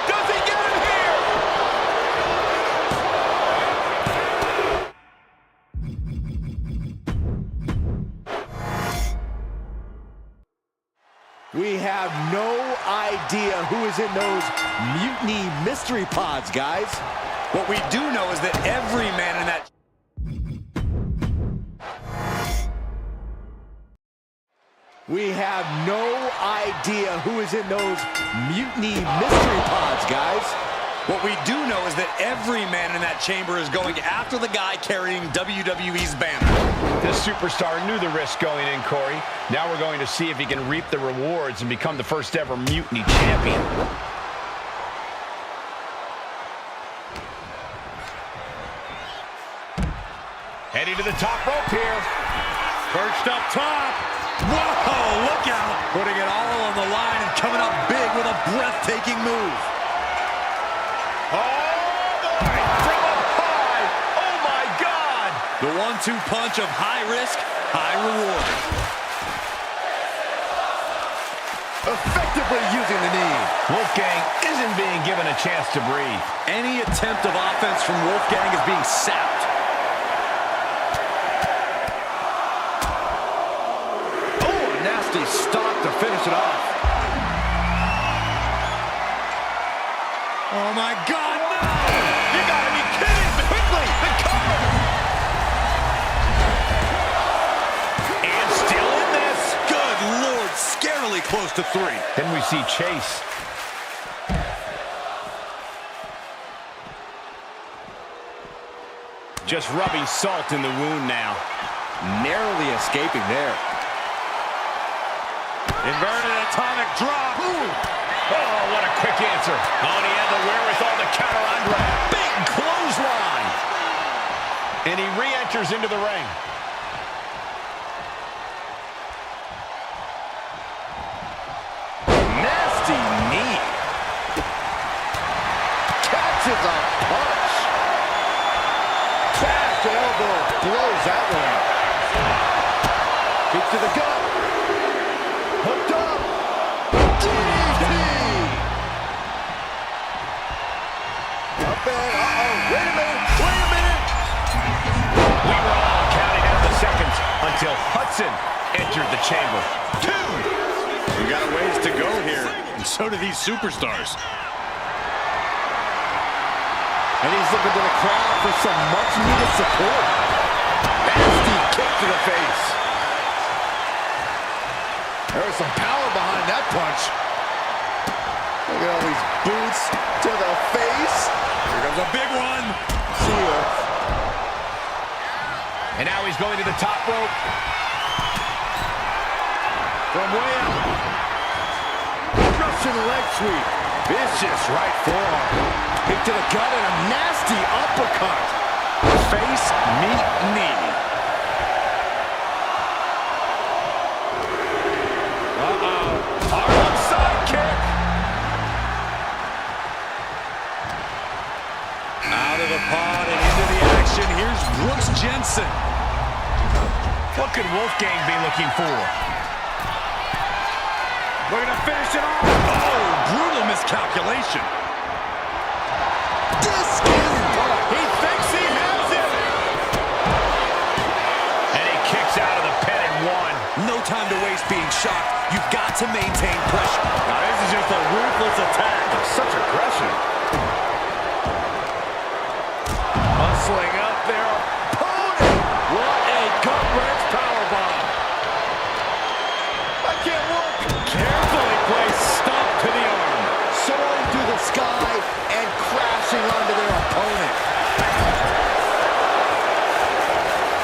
Does he get him here? We have no idea who is in those mutiny mystery pods, guys. What we do know is that every man in that... We have no idea who is in those mutiny mystery pods, guys. What we do know is that every man in that chamber is going after the guy carrying WWE's banner. This superstar knew the risk going in, Corey. Now we're going to see if he can reap the rewards and become the first ever Mutiny champion. Heading to the top rope here. Perched up top. Whoa, look out. Putting it all on the line and coming up big with a breathtaking move. Oh, boy, from up high. Oh, my God. The 1-2 punch of high risk, high reward. Effectively using the knee. Wolfgang isn't being given a chance to breathe. Any attempt of offense from Wolfgang is being sapped. Nasty stop to finish it off. Oh my God, no! You gotta be kidding me! Quickly, the cover! And still in this. Good Lord, scarily close to 3. Then we see Chase. Just rubbing salt in the wound now. Narrowly escaping there. Inverted atomic drop. Ooh. Oh, what a quick answer. Oh, and he had the wherewithal to counter Andre. Big clothesline. And he re-enters into the ring. Nasty knee. Catches a punch. Fast elbow blows that one out. Kick to the gut. Hooked up. DDT. Up and, wait a minute. We were all counting down the seconds until Hudson entered the chamber. 2. We got a ways to go here, and so do these superstars. And he's looking to the crowd for some much-needed support. Nasty kick to the face. There was some power behind that punch. Look at all these boots to the face. Here comes a big one. See ya. And now he's going to the top rope. From way out. Russian leg sweep. Vicious right forearm. Kick to the gut and a nasty uppercut. Face, meet, knee. Harlem sidekick. Out of the pod and into the action. Here's Brooks Jensen. What could Wolfgang be looking for? We're going to finish it off. Oh, brutal miscalculation. He thinks he has it. And he kicks out of the pin and 1. No time to waste being shocked. You've got to maintain pressure. Now this is just a ruthless attack. Such aggression. Hustling up their opponent. What a gut-wrench powerbomb. I can't work. Carefully placed stomp to the arm. Soaring through the sky and crashing onto their opponent.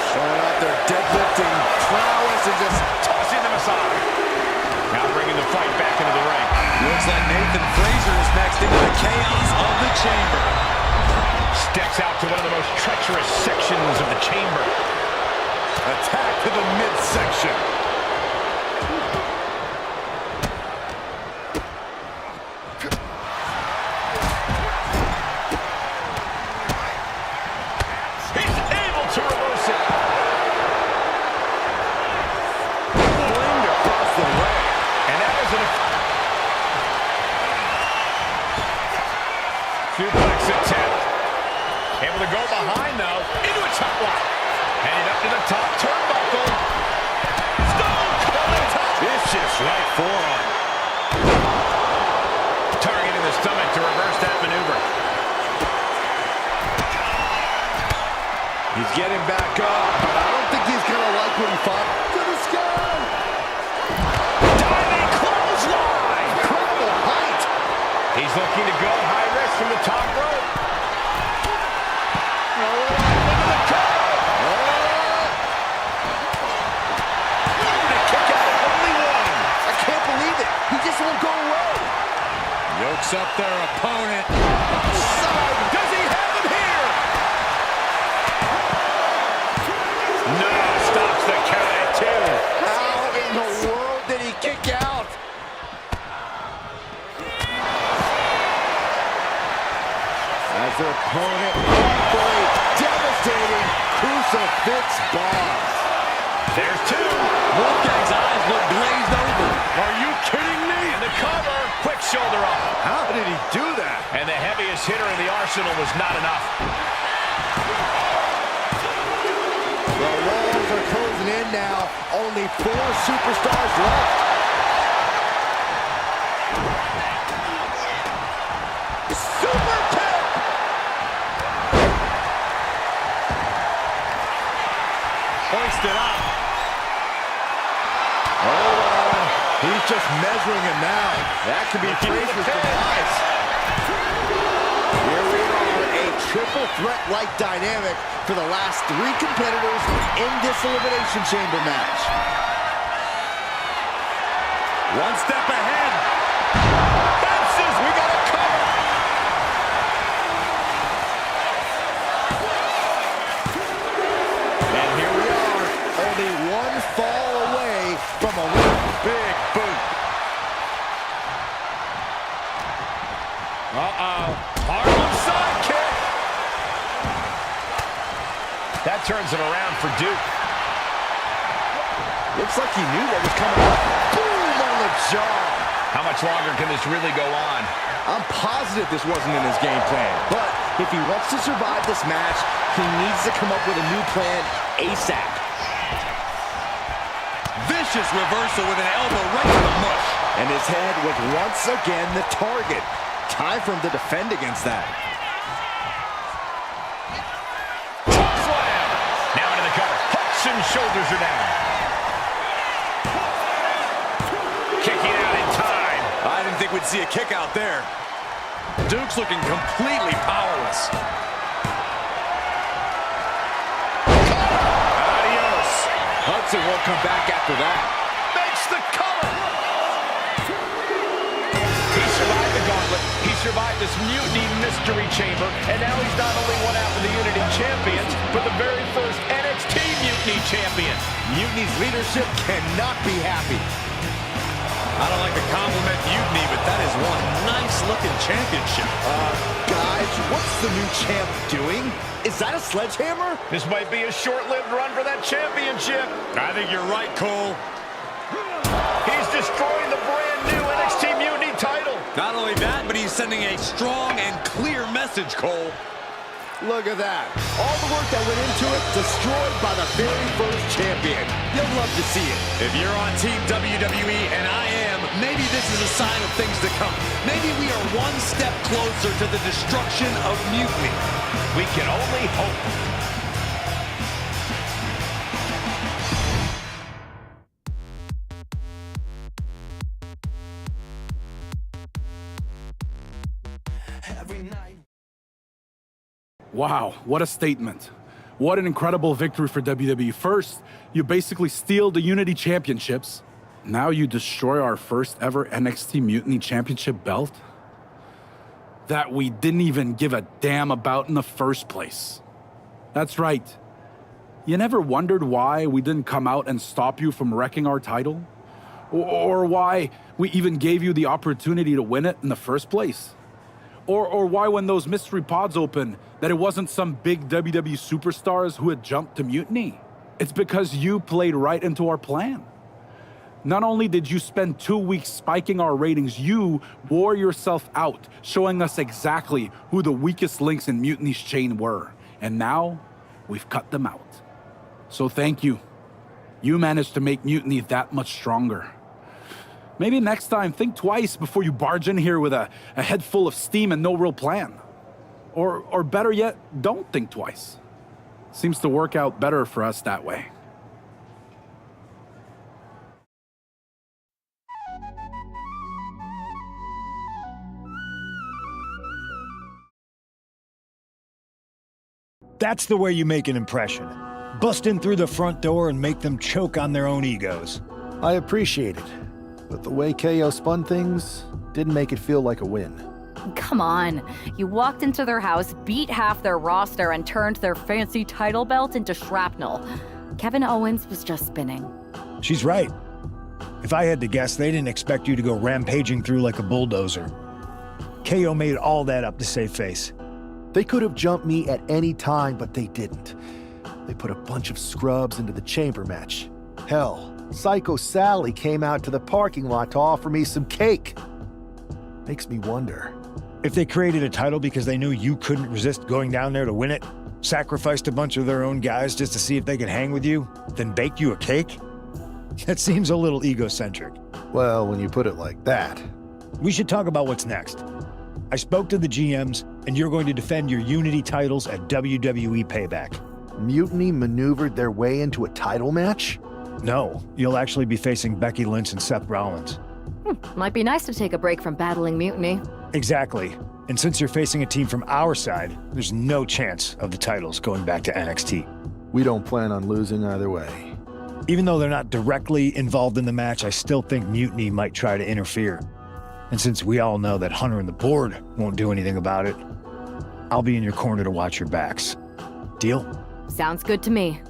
Showing out their deadlifting prowess and just Tossing them aside. Now bringing the fight back into the ring. Looks like Nathan Frazier is next into the chaos of the chamber. Steps out to one of the most treacherous sections of the chamber. Attack to the midsection. He's able to reverse it. Blinged across the way. And that is an suplex attempt. Able to go behind, though, into a top lock. Headed up to the top turnbuckle. Stone Cold. Vicious right forearm. get him back up, but I don't think he's gonna like what he fought. To the sky! Diving clothesline! Incredible height! He's looking to go high risk from the top rope. He just won't go away. Yokes up their opponent. Does he have him here? No, stops the count at 2. How in the world did he kick out? As their opponent, devastating crucifix bombs. There's 2. Wolfgang's eyes look glazed over. Are you kidding me? And the cover. Quick shoulder up. How did he do that? And the heaviest hitter in the arsenal was not enough. The walls are closing in now. Only 4 superstars left. Super kick! Hoisted up. He's just measuring him now. That could be phrased with demise. Here we are, a triple threat-like dynamic for the last 3 competitors in this Elimination Chamber match. One step ahead. Bounces, we got a cover. And here we are, only 1 fall away from a win. Big boot. Harlem sidekick. That turns it around for Duke. Looks like he knew what was coming up. Boom on the jaw. How much longer can this really go on? I'm positive this wasn't in his game plan. But if he wants to survive this match, he needs to come up with a new plan ASAP. Vicious reversal with an elbow right to the mush. And his head was once again the target. Time for him to defend against that. Slam. Now into the cover. Hooks and shoulders are down. Kicking out in time. I didn't think we'd see a kick out there. Duke's looking completely powerless. Adios. Hudson won't come back after that. Makes the cover. He survived the gauntlet. He survived this mutiny mystery chamber. And now he's not only one half of the Unity Champions, but the very first NXT Mutiny Champion. Mutiny's leadership cannot be happy. I don't like to compliment Mutiny, but that is one nice-looking championship. Guys, what's the new champ doing? Is that a sledgehammer? This might be a short-lived run for that championship. I think you're right, Cole. He's destroying the brand new NXT Mutiny title. Not only that, but he's sending a strong and clear message, Cole. Look at that. All the work that went into it, destroyed by the very first champion. You'll love to see it. If you're on Team WWE, and I am, maybe this is a sign of things to come. Maybe we are one step closer to the destruction of Mutiny. We can only hope. Wow, what a statement. What an incredible victory for WWE. First, you basically steal the Unity Championships. Now you destroy our first ever NXT Mutiny Championship belt that we didn't even give a damn about in the first place. That's right. You never wondered why we didn't come out and stop you from wrecking our title? Or why we even gave you the opportunity to win it in the first place? Or why when those mystery pods opened, that it wasn't some big WWE superstars who had jumped to Mutiny? It's because you played right into our plan. Not only did you spend 2 weeks spiking our ratings, you wore yourself out, showing us exactly who the weakest links in Mutiny's chain were. And now, we've cut them out. So thank you. You managed to make Mutiny that much stronger. Maybe next time, think twice before you barge in here with a head full of steam and no real plan. Or better yet, don't think twice. Seems to work out better for us that way. That's the way you make an impression. Bust in through the front door and make them choke on their own egos. I appreciate it, but the way KO spun things didn't make it feel like a win. Come on. You walked into their house, beat half their roster, and turned their fancy title belt into shrapnel. Kevin Owens was just spinning. She's right. If I had to guess, they didn't expect you to go rampaging through like a bulldozer. KO made all that up to save face. They could have jumped me at any time, but they didn't. They put a bunch of scrubs into the chamber match. Hell, Psycho Sally came out to the parking lot to offer me some cake. Makes me wonder. If they created a title because they knew you couldn't resist going down there to win it, sacrificed a bunch of their own guys just to see if they could hang with you, then baked you a cake? That seems a little egocentric. Well, when you put it like that. We should talk about what's next. I spoke to the GMs, and you're going to defend your Unity titles at WWE Payback. Mutiny maneuvered their way into a title match? No, you'll actually be facing Becky Lynch and Seth Rollins. Might be nice to take a break from battling Mutiny. Exactly. And since you're facing a team from our side, there's no chance of the titles going back to NXT. We don't plan on losing either way. Even though they're not directly involved in the match, I still think Mutiny might try to interfere. And since we all know that Hunter and the board won't do anything about it, I'll be in your corner to watch your backs. Deal? Sounds good to me.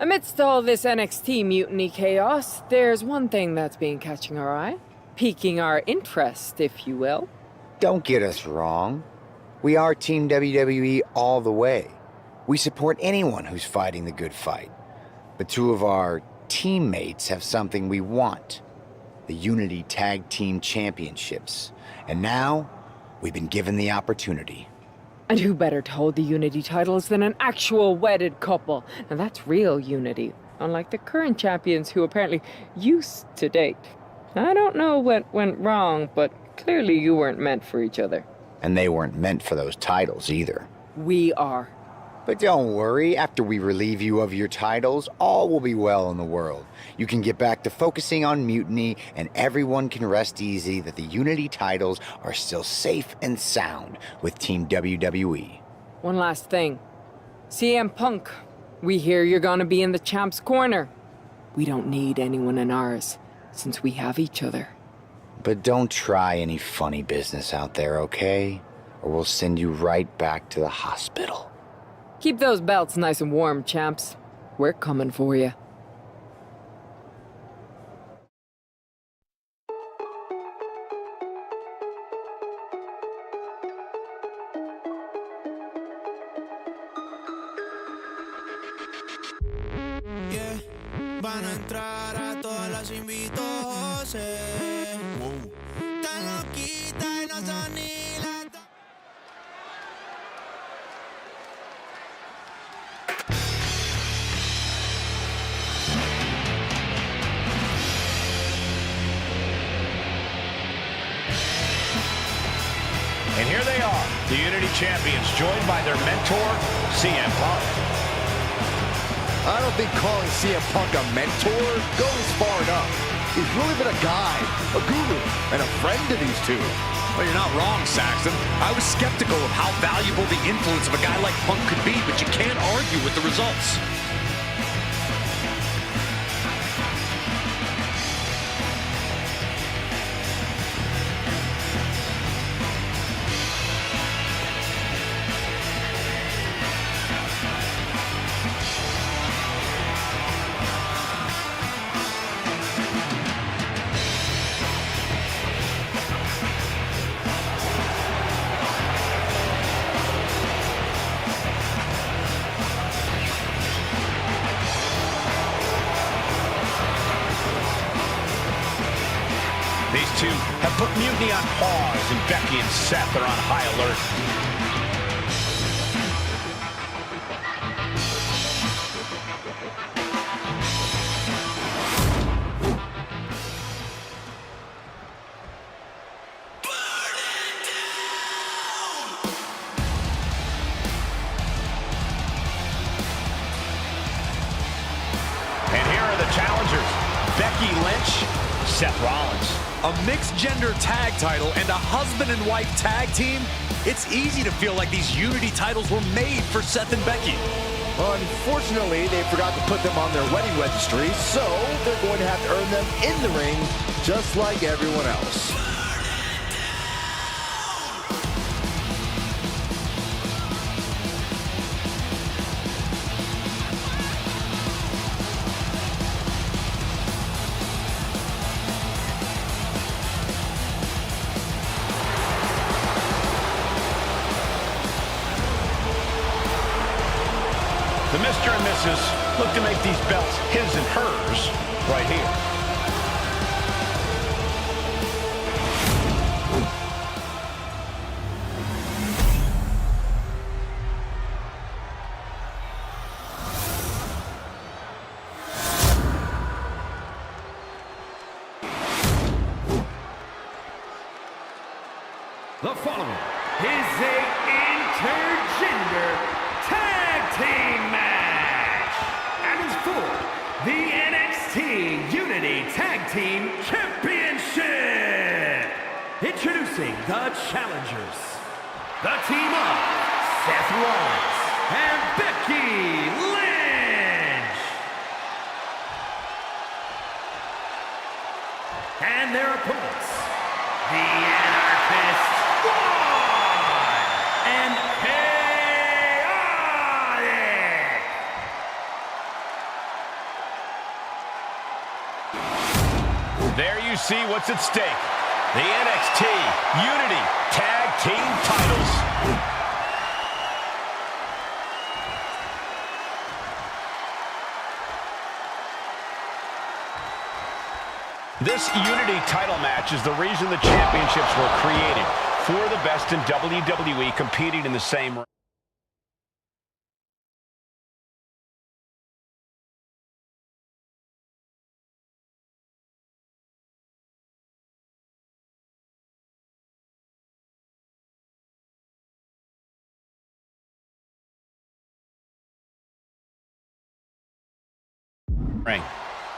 Amidst all this NXT mutiny chaos, there's one thing that's been catching our eye. Piquing our interest, if you will. Don't get us wrong. We are Team WWE all the way. We support anyone who's fighting the good fight. But two of our teammates have something we want. The Unity Tag Team Championships. And now, we've been given the opportunity. And who better to hold the Unity titles than an actual wedded couple? Now that's real unity, unlike the current champions who apparently used to date. I don't know what went wrong, but clearly you weren't meant for each other. And they weren't meant for those titles either. We are. But don't worry, after we relieve you of your titles, all will be well in the world. You can get back to focusing on Mutiny, and everyone can rest easy that the Unity titles are still safe and sound with Team WWE. One last thing. CM Punk, we hear you're gonna be in the champ's corner. We don't need anyone in ours, since we have each other. But don't try any funny business out there, okay? Or we'll send you right back to the hospital. Keep those belts nice and warm, champs. We're coming for you. Van a entrar a todas las invito, José. Tan loquita y no son ni la... And here they are, the Unity Champions, joined by their mentor, CM Punk. I don't think calling CM Punk a mentor goes far enough. He's really been a guide, a guru, and a friend to these two. Well, you're not wrong, Saxon. I was skeptical of how valuable the influence of a guy like Punk could be, but you can't argue with the results. These two have put Mutiny on pause, and Becky and Seth are on high alert. Seth Rollins. A mixed-gender tag title and a husband and wife tag team? It's easy to feel like these Unity titles were made for Seth and Becky. Unfortunately, they forgot to put them on their wedding registry, so they're going to have to earn them in the ring, just like everyone else. The Mr. and Mrs. look to make these belts his and hers right here. The following is a intergender tag team match and is for the NXT Unity Tag Team Championship. Introducing the challengers, the team of Seth Rollins and Becky Lynch, and their opponents, the Anarchist and Chaotic. There you see what's at stake. The NXT Unity Tag Team titles. This Unity title match is the reason the championships were created. For the best in WWE competing in the same ring.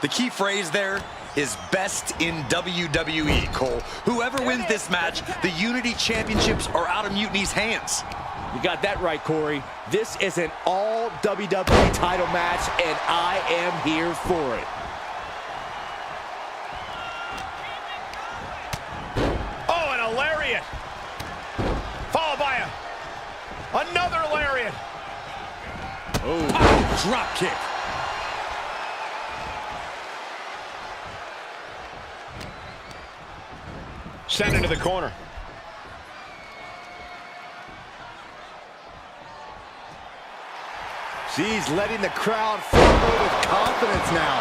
The key phrase there is best in WWE, Cole. Whoever wins this match, the Unity Championships are out of Mutiny's hands. You got that right, Corey. This is an all WWE title match, and I am here for it. Oh, and a lariat. Followed by another lariat. Oh, drop kick. Sent into the corner. She's letting the crowd follow with confidence now.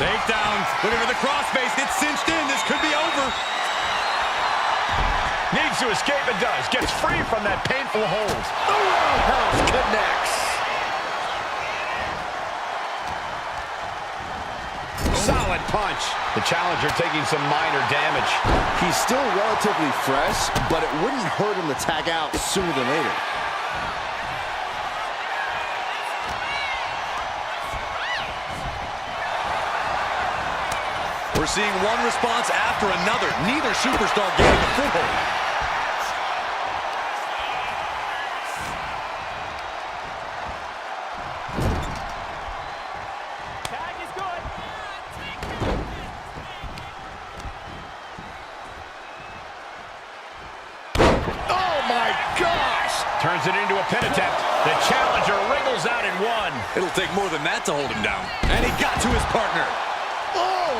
Takedown. Looking for the crossface. It's cinched in. This could be over. Needs to escape and does. Gets free from that painful hold. The roundhouse connects. Solid punch. The challenger taking some minor damage. He's still relatively fresh, but it wouldn't hurt him to tag out sooner than later. We're seeing one response after another. Neither superstar getting a foothold. Turns it into a pin attempt. The challenger wriggles out in one. It'll take more than that to hold him down. And he got to his partner. Oh!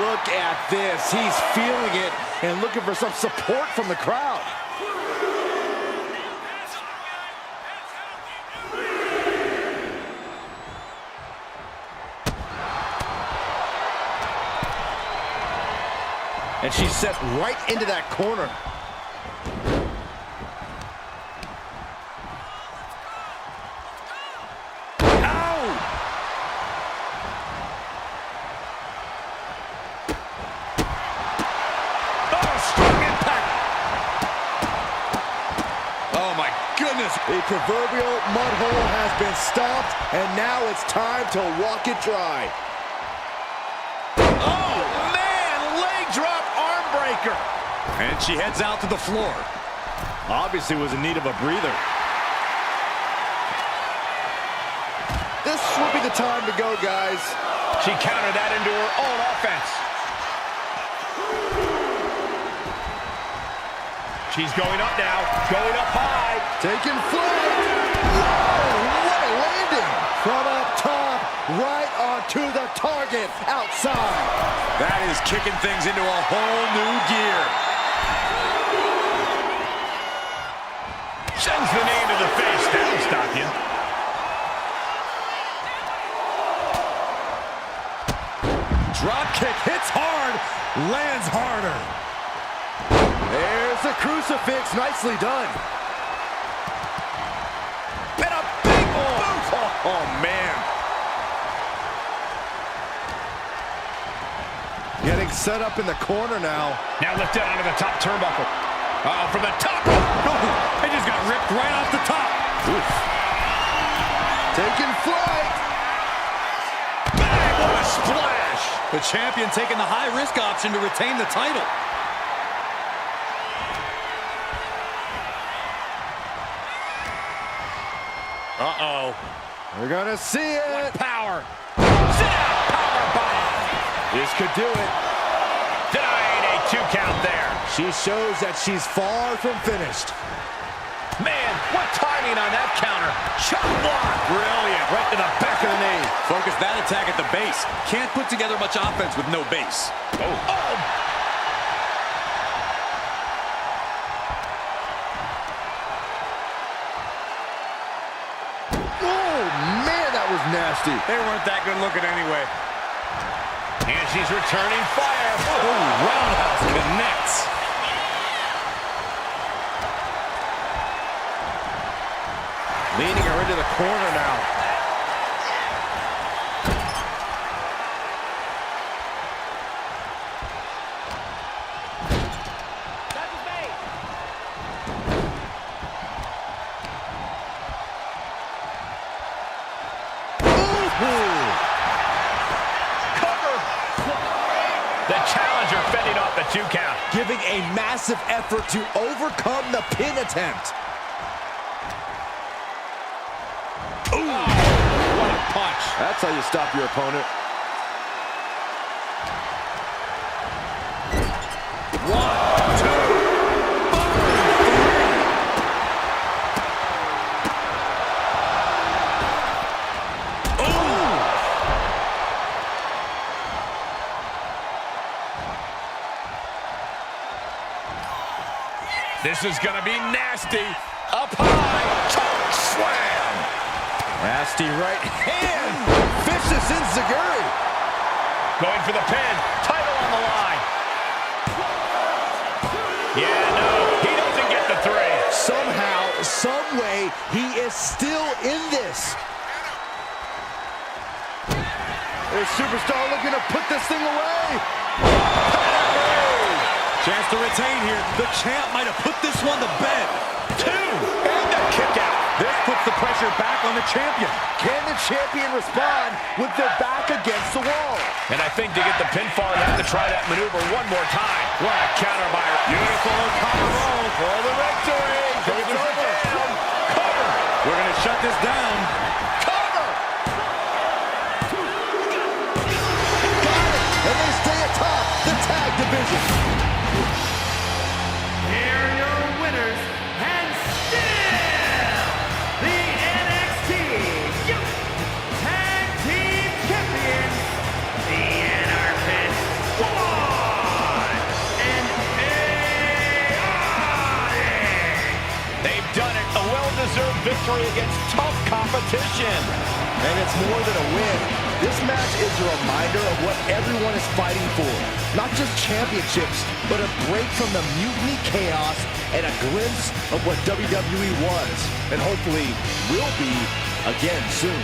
Look at this. He's feeling it and looking for some support from the crowd. And she's set right into that corner. Ow! Oh, strong impact. Oh, my goodness. The proverbial mud hole has been stopped, and now it's time to walk it dry. Oh, man! Leg drop arm breaker. And she heads out to the floor. Obviously was in need of a breather. This will be the time to go, guys. She countered that into her own offense. She's going up now, going up high. Taking flight. Oh, what a landing. From up top, right onto the target outside. That is kicking things into a whole new gear. Sends the knee into the face. That'll stop you. Drop kick hits hard, lands harder. There's the crucifix, nicely done. And a big boot. Oh, man. Getting set up in the corner now. Now lifted onto the top turnbuckle. Uh-oh, from the top. It just got ripped right off the top. Oof. Taking flight. Bang, what a splash. The champion taking the high-risk option to retain the title. Uh-oh. We're gonna see it. What power. Sit out, power bomb. This could do it. Denying a 2 count there. She shows that she's far from finished. Man, what timing on that counter. Chop block. Brilliant. Right to the back of the knee. Focus that attack at the base. Can't put together much offense with no base. Oh. Oh, man, that was nasty. They weren't that good looking anyway. And she's returning fire. Oh, roundhouse connects. Leaning her into the corner now. The challenger fending off the 2 count. Giving a massive effort to overcome the pin attempt. Ooh, what a punch. That's how you stop your opponent. 1, 2. This is gonna be nasty. Up high, choke slam. Nasty right hand. Vicious enziguri. Going for the pin. Title on the line. Yeah, no, he doesn't get the 3. Somehow, some way, he is still in this. This superstar looking to put this thing away. Chance to retain here. The champ might have put this one to bed. 2, and the kick out. This puts the pressure back on the champion. Can the champion respond with their back against the wall? And I think to get the pinfall, you have to try that maneuver one more time. What a counter by her. Beautiful O'Connor roll for the victory. It's over. Cover. We're going to shut this down. Cover. Got it. And they stay atop the tag division. Here are your winners, and still the NXT Tag Team Champions, the Anarchists, One and Chaotic. They've done it. A well-deserved victory against tough competition. And it's more than a win. This match is a reminder of what everyone is fighting for. Not just championships, but a break from the mutiny chaos and a glimpse of what WWE was, and hopefully will be again soon.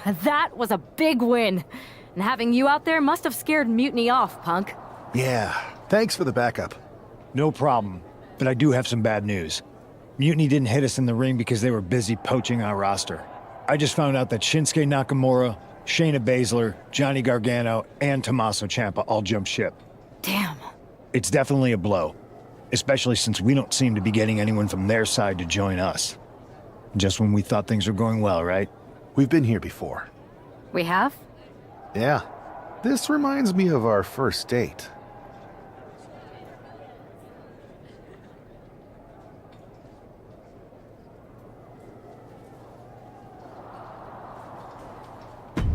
That was a big win. And having you out there must have scared Mutiny off, Punk. Yeah, thanks for the backup. No problem, but I do have some bad news. Mutiny didn't hit us in the ring because they were busy poaching our roster. I just found out that Shinsuke Nakamura, Shayna Baszler, Johnny Gargano, and Tommaso Ciampa all jumped ship. Damn. It's definitely a blow, especially since we don't seem to be getting anyone from their side to join us. Just when we thought things were going well, right? We've been here before. We have? Yeah. This reminds me of our first date.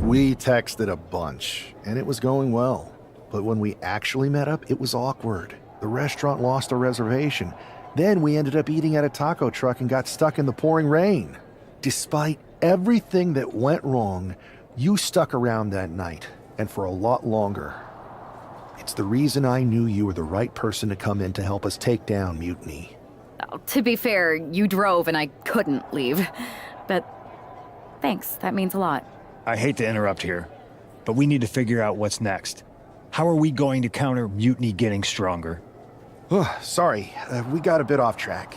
We texted a bunch, and it was going well. But when we actually met up, it was awkward. The restaurant lost a reservation. Then we ended up eating at a taco truck and got stuck in the pouring rain. Despite everything that went wrong, you stuck around that night, and for a lot longer. It's the reason I knew you were the right person to come in to help us take down Mutiny. Oh, to be fair, you drove and I couldn't leave. But thanks, that means a lot. I hate to interrupt here, but we need to figure out what's next. How are we going to counter Mutiny getting stronger? Sorry, we got a bit off track.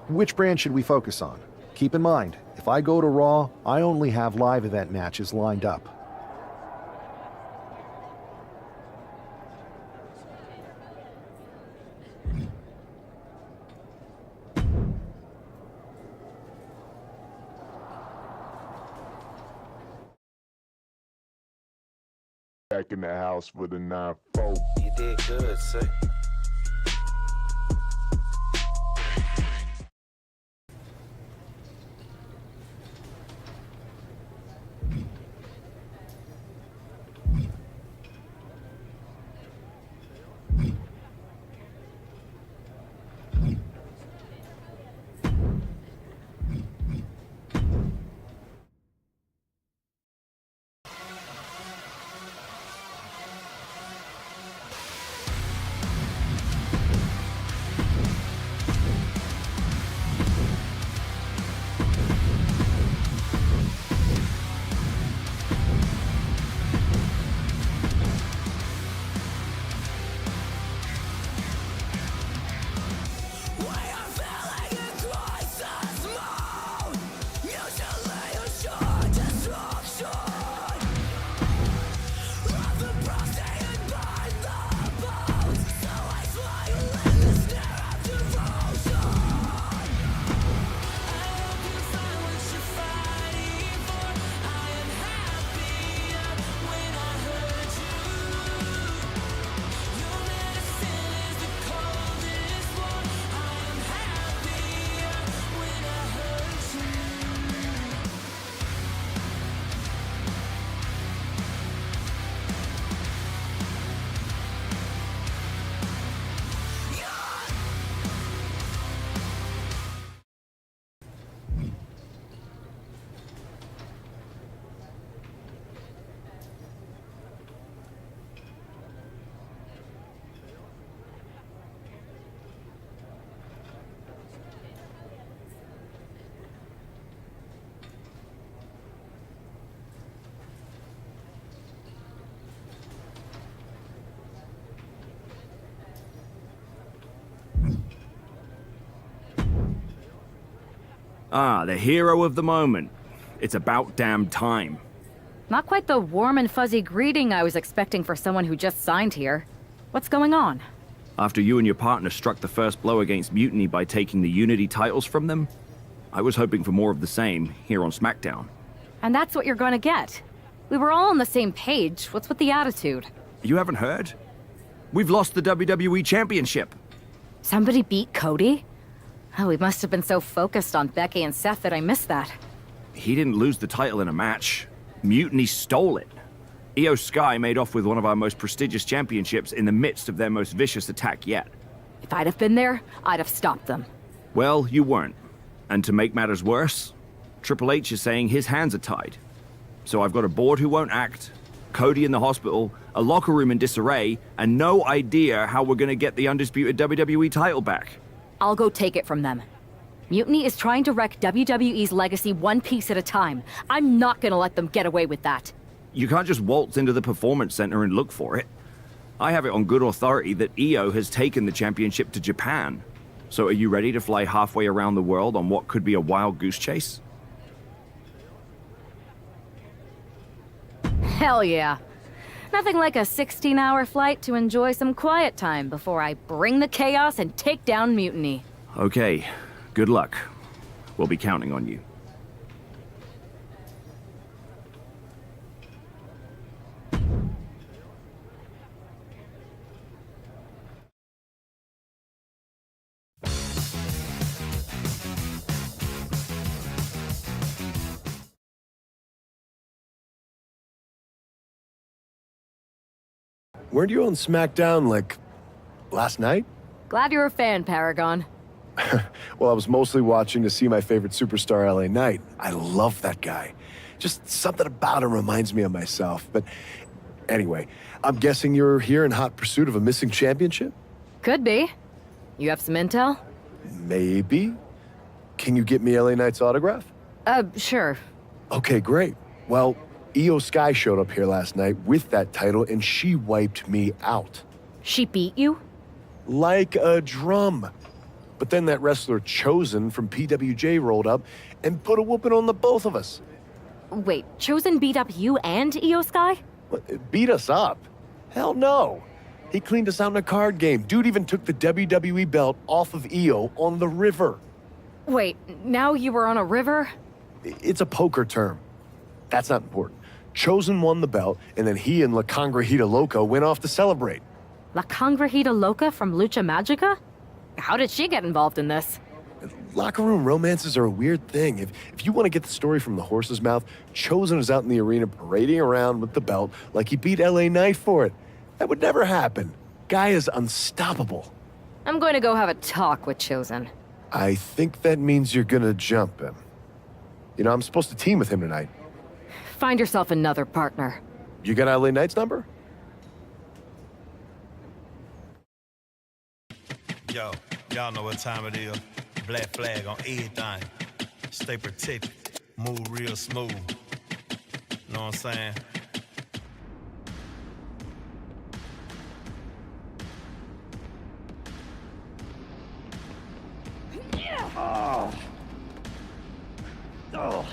Which brand should we focus on? Keep in mind, if I go to Raw, I only have live event matches lined up. Back in the house with a 9-4. You did good, sir. Ah, the hero of the moment. It's about damn time. Not quite the warm and fuzzy greeting I was expecting for someone who just signed here. What's going on? After you and your partner struck the first blow against Mutiny by taking the Unity titles from them, I was hoping for more of the same here on SmackDown. And that's what you're gonna get. We were all on the same page. What's with the attitude? You haven't heard? We've lost the WWE Championship. Somebody beat Cody? Oh, we must have been so focused on Becky and Seth that I missed that. He didn't lose the title in a match. Mutiny stole it. Io Sky made off with one of our most prestigious championships in the midst of their most vicious attack yet. If I'd have been there, I'd have stopped them. Well, you weren't. And to make matters worse, Triple H is saying his hands are tied. So I've got a board who won't act, Cody in the hospital, a locker room in disarray, and no idea how we're gonna get the undisputed WWE title back. I'll go take it from them. Mutiny is trying to wreck WWE's legacy one piece at a time. I'm not gonna let them get away with that. You can't just waltz into the Performance Center and look for it. I have it on good authority that EO has taken the championship to Japan. So are you ready to fly halfway around the world on what could be a wild goose chase? Hell yeah. Nothing like a 16-hour flight to enjoy some quiet time before I bring the chaos and take down Mutiny. Okay, good luck. We'll be counting on you. Weren't you on SmackDown, like, last night? Glad you're a fan, Paragon. Well, I was mostly watching to see my favorite superstar, LA Knight. I love that guy. Just something about him reminds me of myself. But anyway, I'm guessing you're here in hot pursuit of a missing championship? Could be. You have some intel? Maybe. Can you get me LA Knight's autograph? Sure. Okay, great. Well, Io Sky showed up here last night with that title, and she wiped me out. She beat you? Like a drum. But then that wrestler Chosen from PWJ rolled up and put a whooping on the both of us. Wait, Chosen beat up you and Io Sky? What, beat us up? Hell no. He cleaned us out in a card game. Dude even took the WWE belt off of Io on the river. Wait, now you were on a river? It's a poker term. That's not important. Chosen won the belt, and then he and La Congrejita Loca went off to celebrate. La Congrejita Loca from Lucha Magica? How did she get involved in this? Locker room romances are a weird thing. If you want to get the story from the horse's mouth, Chosen is out in the arena parading around with the belt like he beat LA Knight for it. That would never happen. Guy is unstoppable. I'm going to go have a talk with Chosen. I think that means you're gonna jump him. You know, I'm supposed to team with him tonight. Find yourself another partner. You got LA Knight's number? Yo, y'all know what time it is. Black flag on everything. Stay protected. Move real smooth. Know what I'm saying? Oh. Oh.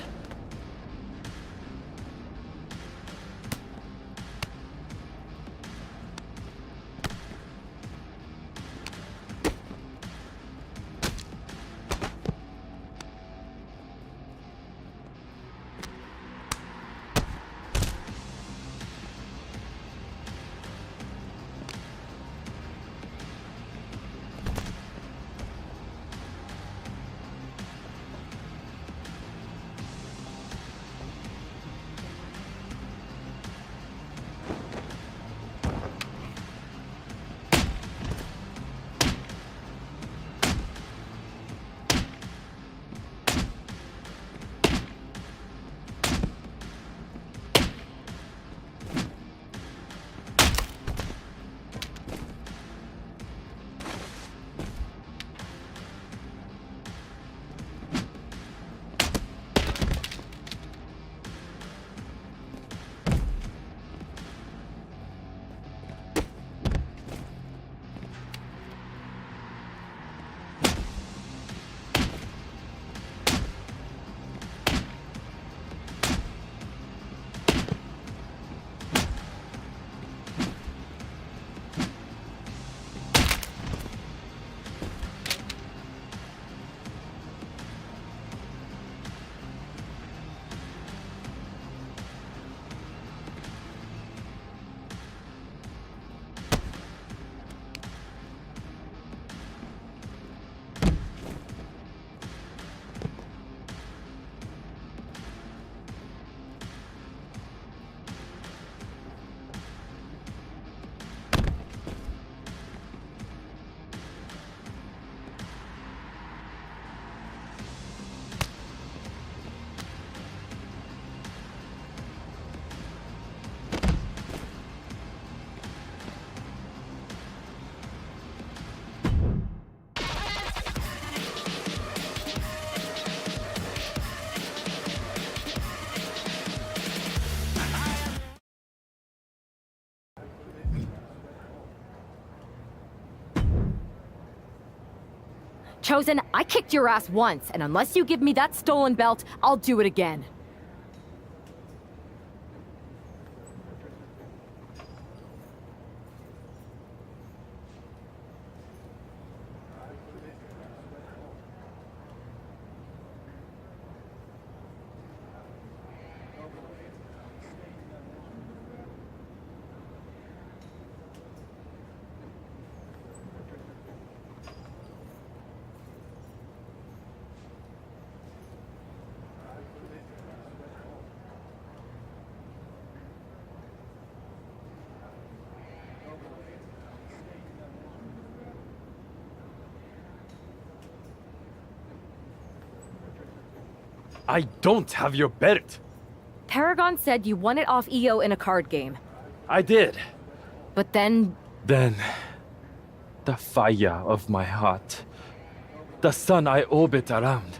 Chosen, I kicked your ass once, and unless you give me that stolen belt, I'll do it again. I don't have your belt. Paragon said you won it off EO in a card game. I did. But then... Then, the fire of my heart. The sun I orbit around.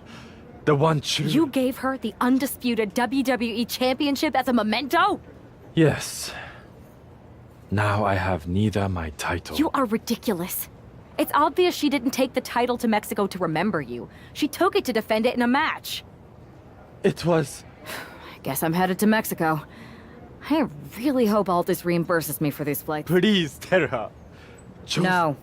The one true... You gave her the undisputed WWE Championship as a memento? Yes. Now I have neither my title. You are ridiculous. It's obvious she didn't take the title to Mexico to remember you. She took it to defend it in a match. It was... I guess I'm headed to Mexico. I really hope Aldis reimburses me for these flights. Please tell her. No.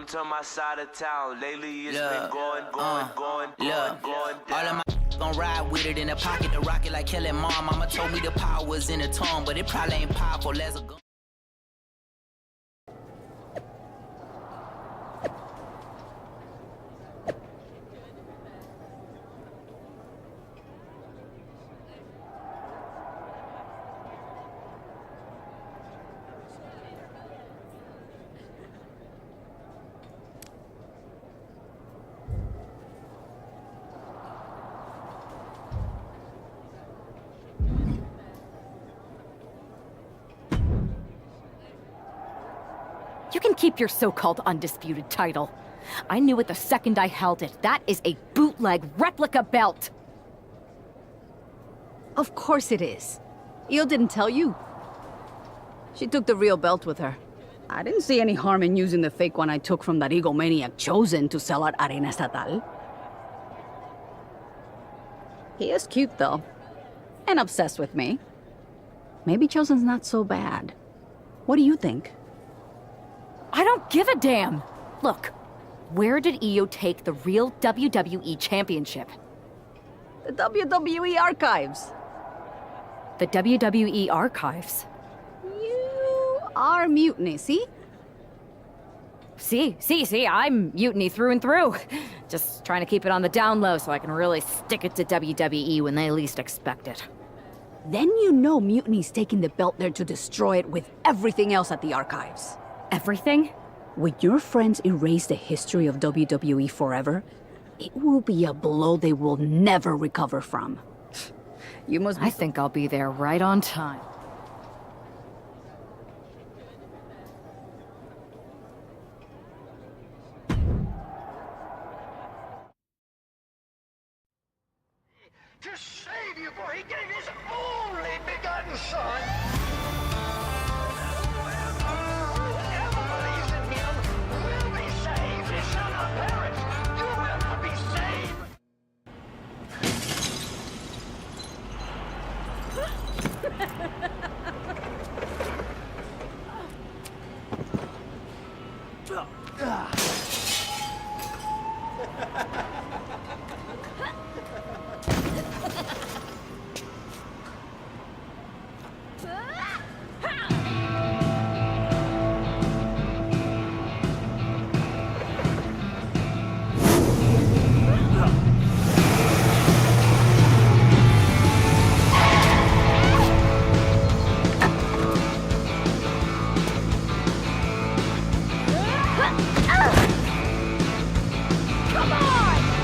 to my side of town. Lately it's been going. Look, all of my gon' ride with it in the pocket, the rocket like killing mom. Mama told me the power was in the tongue, but it probably ain't powerful as a gun. You can keep your so-called undisputed title. I knew it the second I held it. That is a bootleg replica belt! Of course it is. Io didn't tell you. She took the real belt with her. I didn't see any harm in using the fake one I took from that egomaniac Chosen to sell at Arena Estatal. He is cute, though. And obsessed with me. Maybe Chosen's not so bad. What do you think? I don't give a damn! Look, where did Io take the real WWE Championship? The WWE Archives. The WWE Archives? You are Mutiny, see? See, I'm Mutiny through and through. Just trying to keep it on the down low so I can really stick it to WWE when they least expect it. Then you know Mutiny's taking the belt there to destroy it with everything else at the Archives. Everything? When your friends erase the history of WWE forever, it will be a blow they will never recover from. You must be I think I'll be there right on time. To save you, for he gave his only begotten son. Whoever believes in him will be saved. He shall not perish. You will not be saved. Come on!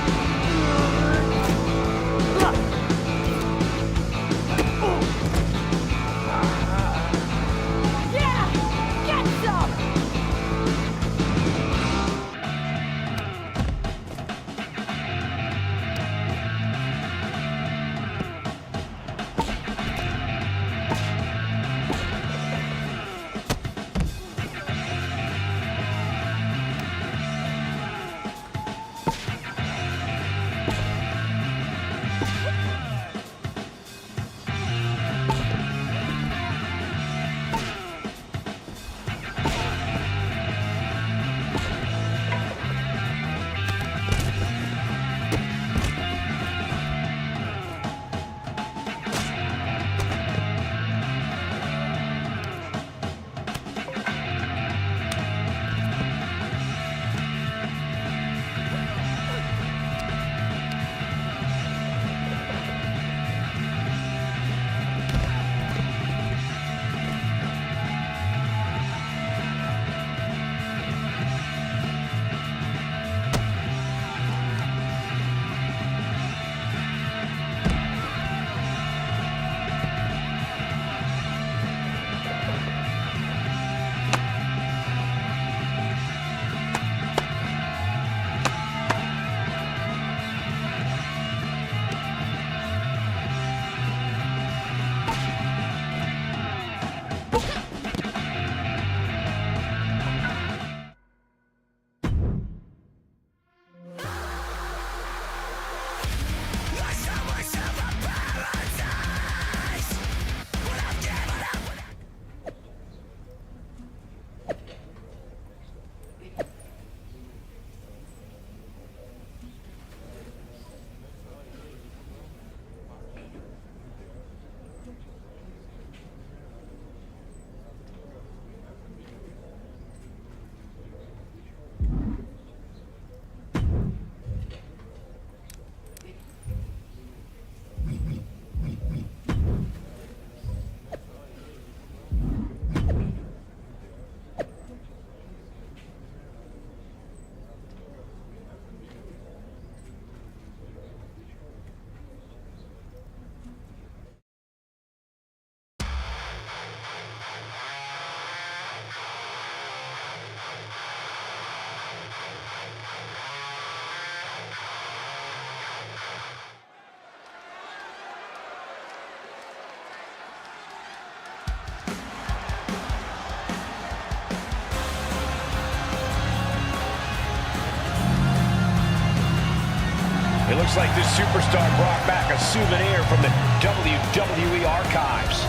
It looks like this superstar brought back a souvenir from the WWE archives.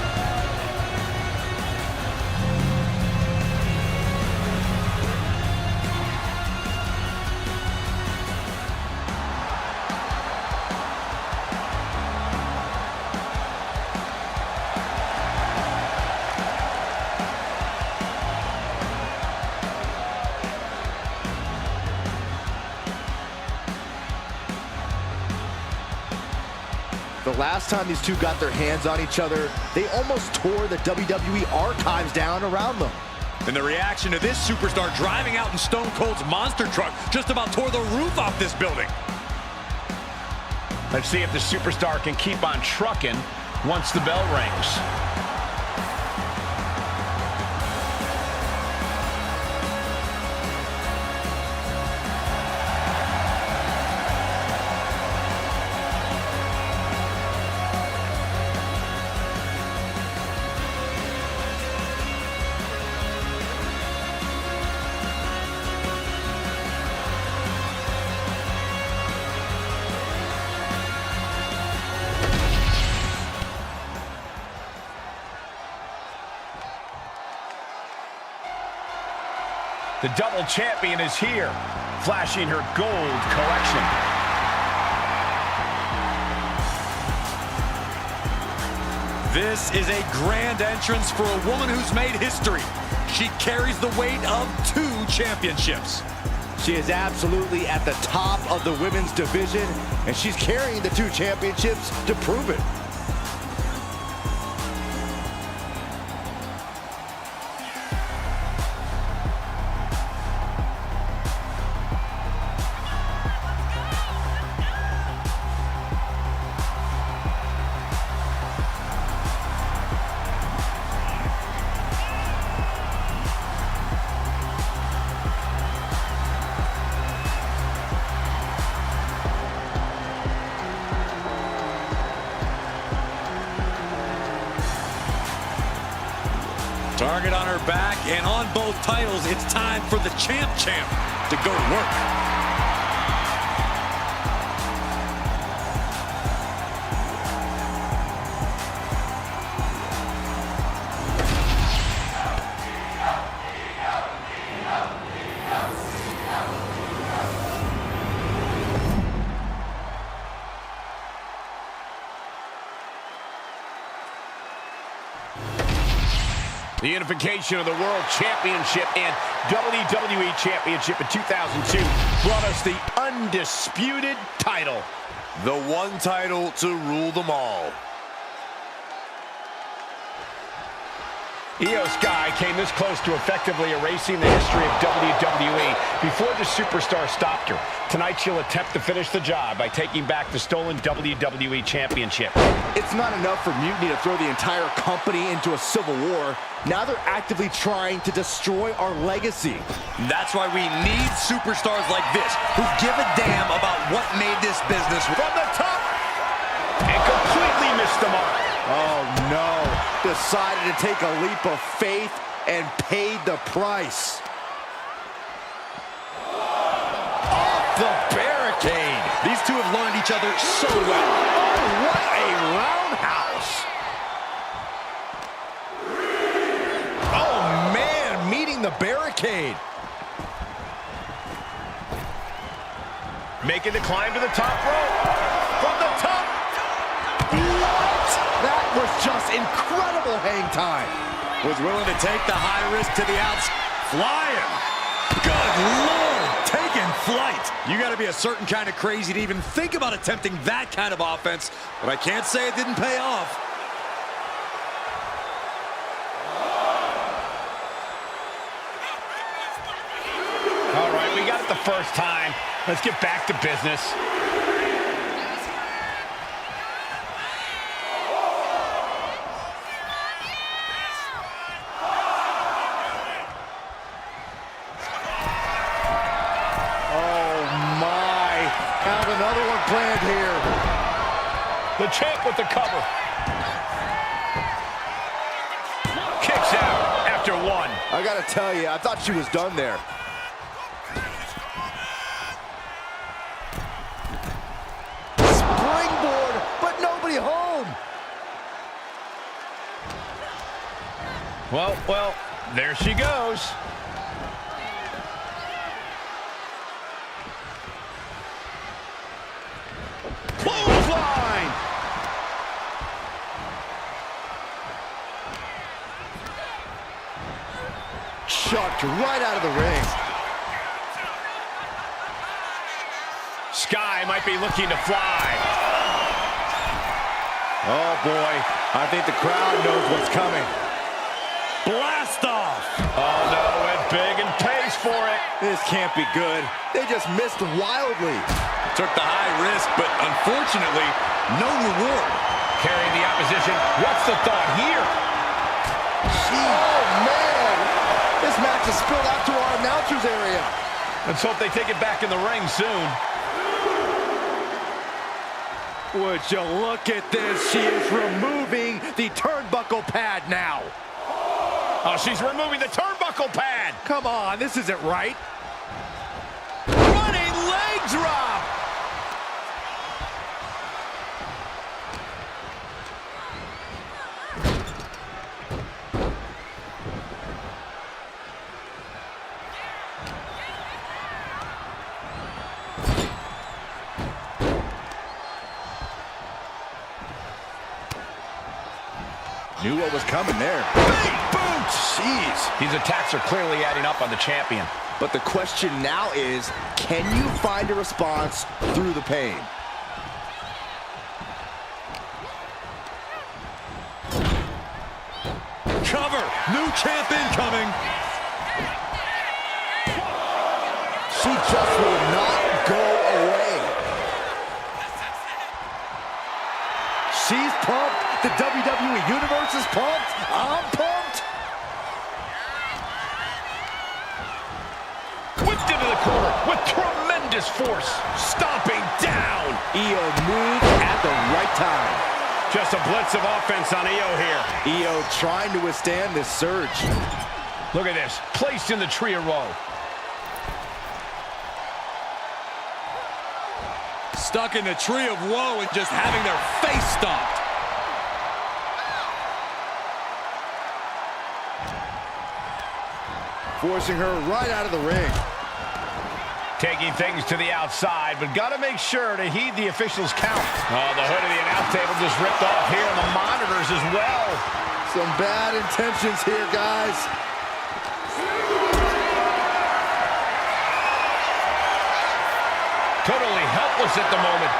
The last time these two got their hands on each other, they almost tore the WWE archives down around them. And the reaction to this superstar driving out in Stone Cold's monster truck just about tore the roof off this building. Let's see if the superstar can keep on trucking once the bell rings. The double champion is here, flashing her gold collection. This is a grand entrance for a woman who's made history. She carries the weight of 2 championships. She is absolutely at the top of the women's division, and she's carrying the 2 championships to prove it. Target on her back, and on both titles, it's time for the champ to go to work. The unification of the World Championship and WWE Championship in 2002 brought us the undisputed title. The one title to rule them all. Io Sky came this close to effectively erasing the history of WWE before the superstar stopped her. Tonight she'll attempt to finish the job by taking back the stolen WWE Championship. It's not enough for Mutiny to throw the entire company into a civil war. Now they're actively trying to destroy our legacy. That's why we need superstars like this, who give a damn about what made this business. From the top! And completely missed the mark. Oh no, decided to take a leap of faith and paid the price. Off the barricade. These two have learned each other so well. Oh, what a roundhouse. Oh man, meeting the barricade. Making the climb to the top rope. From the top. That was just incredible hang time. Was willing to take the high risk to the outs. Flying. Good Lord. Taking flight. You got to be a certain kind of crazy to even think about attempting that kind of offense. But I can't say it didn't pay off. All right, we got it the first time. Let's get back to business. Another one planned here. The champ with the cover. Kicks out after one. I gotta tell you, I thought she was done there. Well, there she goes. Clothesline! Chucked right out of the ring. Sky might be looking to fly. Oh boy, I think the crowd knows what's coming. Blast off! Oh no, went big and pays for it. This can't be good. They just missed wildly. Took the high risk, but unfortunately, no reward. Carrying the opposition. What's the thought here? Oh man! This match has spilled out to our announcers area. Let's hope they take it back in the ring soon. Would you look at this? She is removing the turnbuckle pad now. Oh, she's removing the turnbuckle pad. Come on, this isn't right. Running leg drop. Knew what was coming there. Big boot! Jeez. These attacks are clearly adding up on the champion. But the question now is, can you find a response through the pain? Cover! New champ incoming! She just will not go away. She's pumped. The WWE Universe is pumped. I'm pumped. Whipped into the corner with tremendous force. Stomping down. Io moved at the right time. Just a blitz of offense on Io here. Io trying to withstand this surge. Look at this. Placed in the tree of woe. Stuck in the tree of woe and just having their face stomped. Forcing her right out of the ring. Taking things to the outside, but got to make sure to heed the officials' count. Oh, the hood of the announce table just ripped off here, and the monitors as well. Some bad intentions here, guys. Totally helpless at the moment.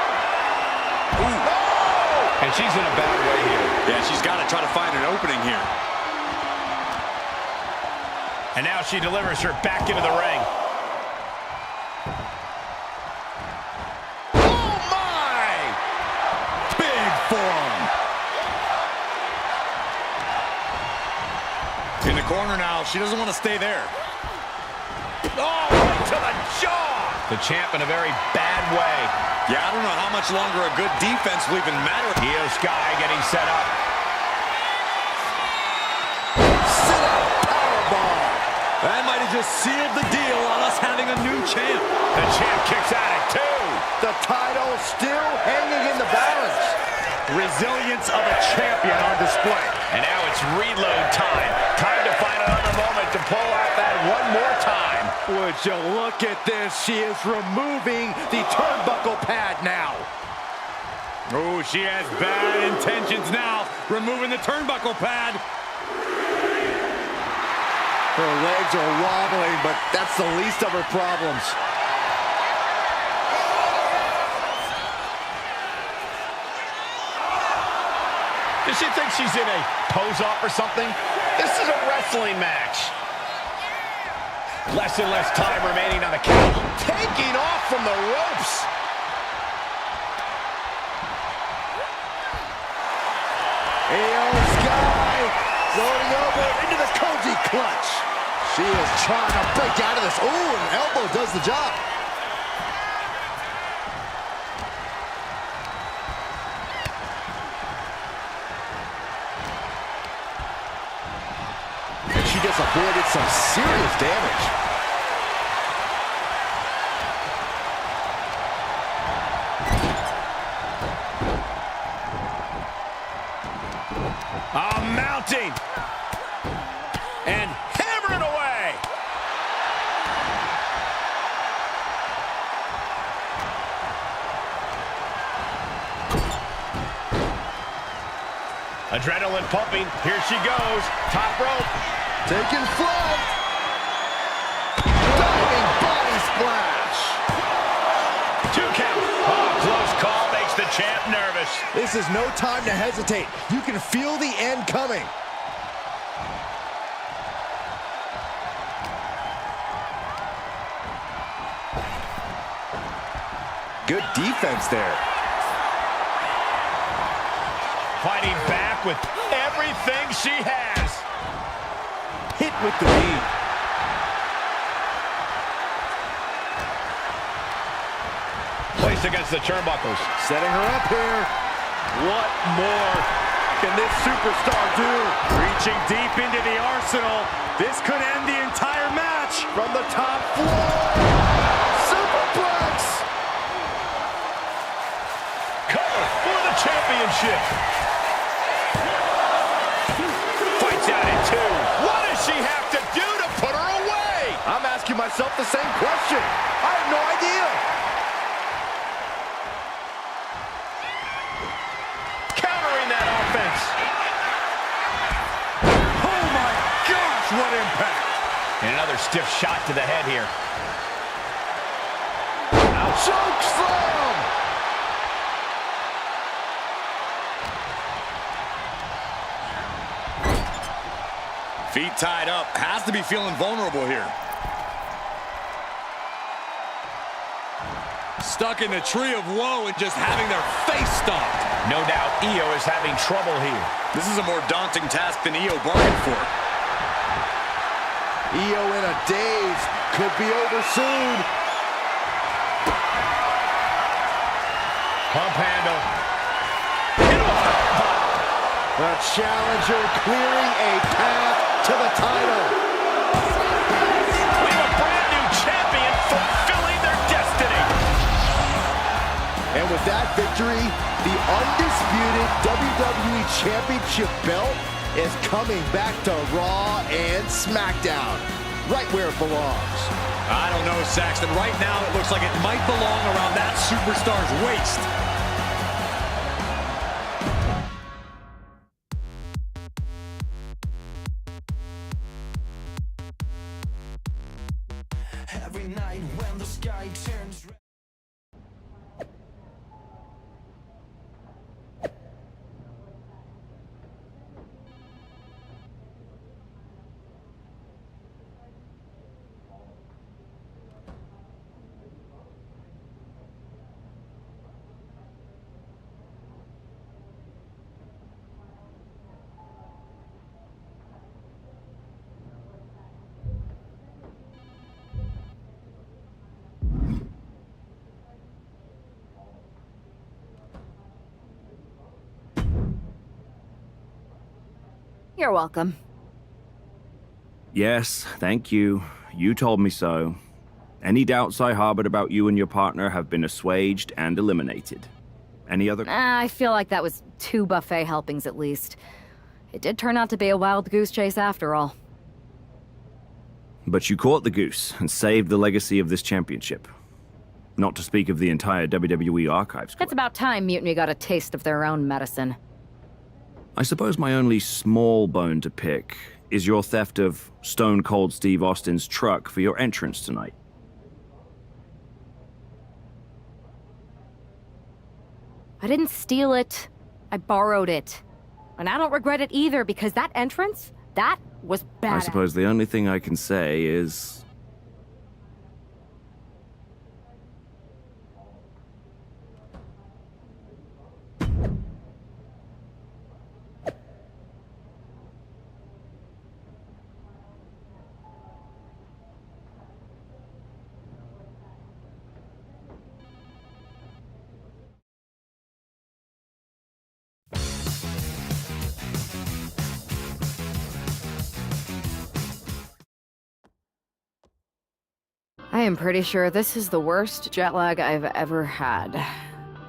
Ooh. Oh! And she's in a bad way here. Yeah, she's got to try to find an opening here. And now she delivers her back into the ring. Oh, my! Big forearm. In the corner now. She doesn't want to stay there. Oh, right to the jaw! The champ in a very bad way. Yeah, I don't know how much longer a good defense will even matter. Io Sky getting set up. That might have just sealed the deal on us having a new champ. The champ kicks at it, too. The title still hanging in the balance. Resilience of a champion on display. And now it's reload time. Time to find another moment to pull out that one more time. Would you look at this? She is removing the turnbuckle pad now. Oh, she has bad intentions now. Removing the turnbuckle pad. Her legs are wobbling, but that's the least of her problems. Does she think she's in a pose-off or something? This is a wrestling match. Less and less time remaining on the count. Taking off from the ropes. Io Sky going over into the cozy clutch. She is trying to break out of this. Ooh, an elbow does the job. She just avoided some serious damage. Mounting. Adrenaline pumping. Here she goes. Top rope. Taking flight. Diving body splash. 2 count. Oh, close call makes the champ nervous. This is no time to hesitate. You can feel the end coming. Good defense there. Fighting back with everything she has. Hit with the knee. Placed against the turnbuckles. Setting her up here. What more can this superstar do? Reaching deep into the arsenal. This could end the entire match. From the top floor. Superplex. Cover for the championship. Fights out in 2. What does she have to do to put her away? I'm asking myself the same question. I have no idea. Countering that offense. Oh my gosh, what impact! And another stiff shot to the head here. Choke slam! Feet tied up. Has to be feeling vulnerable here. Stuck in the tree of woe and just having their face stomped. No doubt Io is having trouble here. This is a more daunting task than Io bargained for. Io in a daze. Could be over soon. Pump handle. The challenger clearing a path to the title. We have a brand new champion fulfilling their destiny. And with that victory, the undisputed WWE Championship belt is coming back to Raw and SmackDown, right where it belongs. I don't know, Saxton. Right now, it looks like it might belong around that superstar's waist. Every night when the sky turns red. You're welcome. Yes, thank you. You told me so. Any doubts I harbored about you and your partner have been assuaged and eliminated. Any other... I feel like that was 2 buffet helpings at least. It did turn out to be a wild goose chase after all. But you caught the goose and saved the legacy of this championship. Not to speak of the entire WWE archives. It's about time Mutiny got a taste of their own medicine. I suppose my only small bone to pick is your theft of Stone Cold Steve Austin's truck for your entrance tonight. I didn't steal it. I borrowed it. And I don't regret it either, because that entrance, that was bad. I suppose the only thing I can say is... I am pretty sure this is the worst jet lag I've ever had.